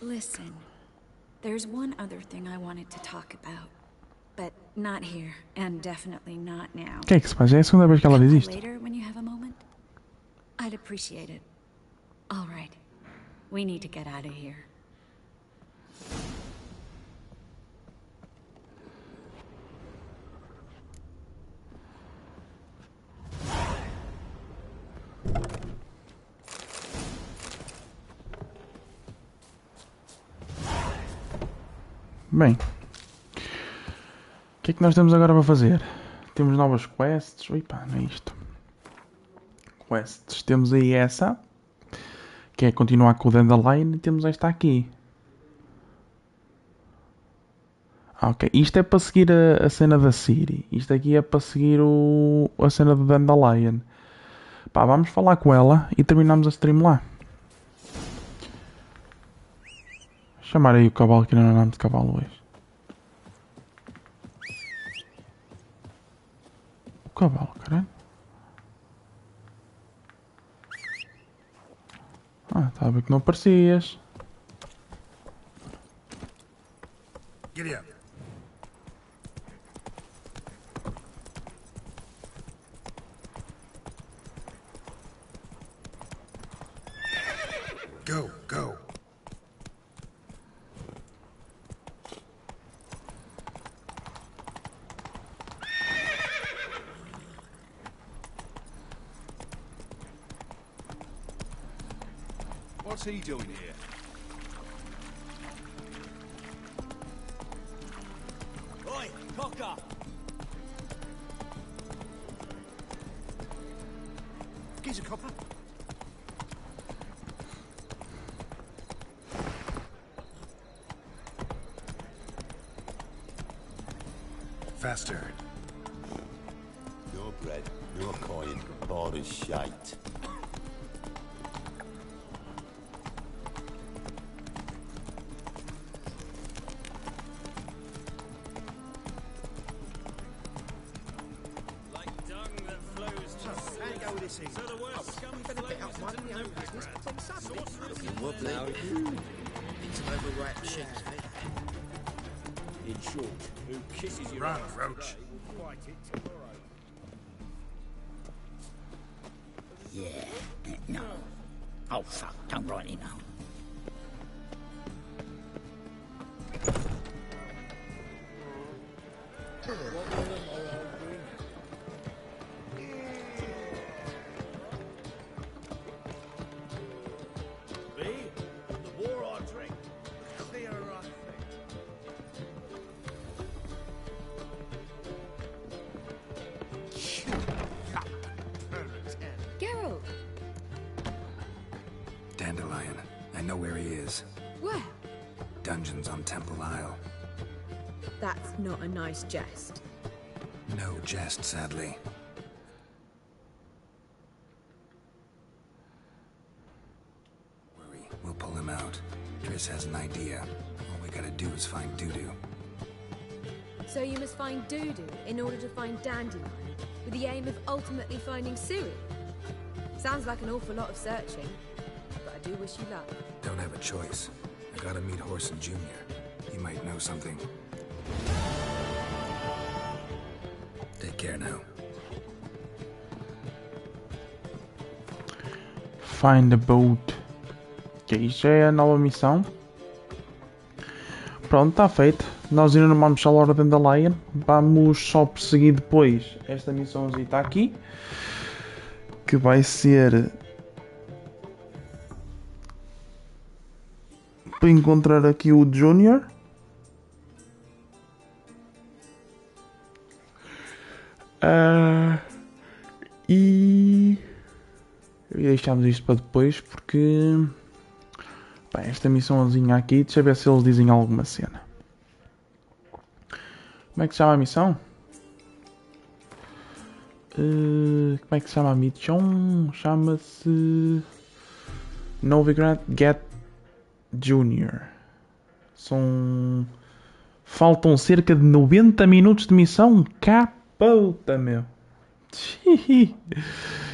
Listen, there's one other thing I wanted to talk about. But not here, and definitely not now. O que é que se faz? É a segunda vez que ela diz isto. Later, when you have a moment, I'd appreciate it. All right, we need to get out of here. Bem. O que é que nós temos agora para fazer? Temos novas quests. Ui pá, não é isto. Quests. Temos aí essa. Que é continuar com o Dandelion. E temos esta aqui. Ok. Isto é para seguir a cena da Ciri. Isto aqui é para seguir a cena do Dandelion. Pá, vamos falar com ela e terminamos a stream lá. Chamar aí o cavalo, que não é nome de cavalo hoje. O cavalo, caralho. Ah, estava a ver que não aparecias. Giddy up. Go, go. What's he doing here? Oi, cocker! Geezer copper. Faster. No bread, no coin, bored as shite. In short, who kisses your Run, ass Roach. Yeah, no. Oh fuck, don't write it now. Dandelion. I know where he is. Where? Dungeons on Temple Isle. That's not a nice jest. No jest, sadly. Worry, we'll pull him out. Triss has an idea. All we gotta do is find Dudu. So you must find Dudu in order to find Dandelion, with the aim of ultimately finding Ciri. Sounds like an awful lot of searching, but I do wish you luck. Don't have a choice. I gotta meet Horson Jr. He might know something. Take care now. Find the boat. Ok, isto já é a nova missão. Pronto, está feito. Nós ainda não vamos só a hora da Lion. Vamos só perseguir depois esta missãozinha está aqui. Que vai ser para encontrar aqui o Junior. E deixamos isto para depois porque pá, esta missãozinha aqui, deixa eu ver se eles dizem alguma cena. Como é que se chama a missão? Como é que se chama a missão? Chama-se Novo Get Junior. Faltam cerca de 90 minutos de missão. Capota, meu.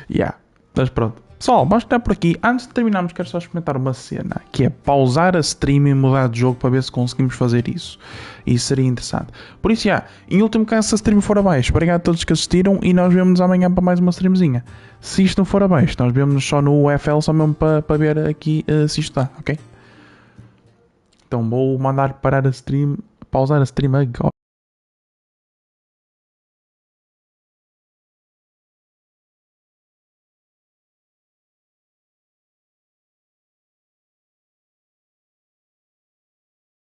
Yeah. Mas pronto. Pessoal, vamos ficar por aqui. Antes de terminarmos, quero só experimentar uma cena, que é pausar a stream e mudar de jogo para ver se conseguimos fazer isso. Isso seria interessante. Por isso, em último caso, se a stream for abaixo, obrigado a todos que assistiram e nós vemos amanhã para mais uma streamzinha. Se isto não for abaixo, nós vemos só no UFL, só mesmo para ver aqui se isto está, ok? Então vou mandar parar a stream, pausar a stream agora.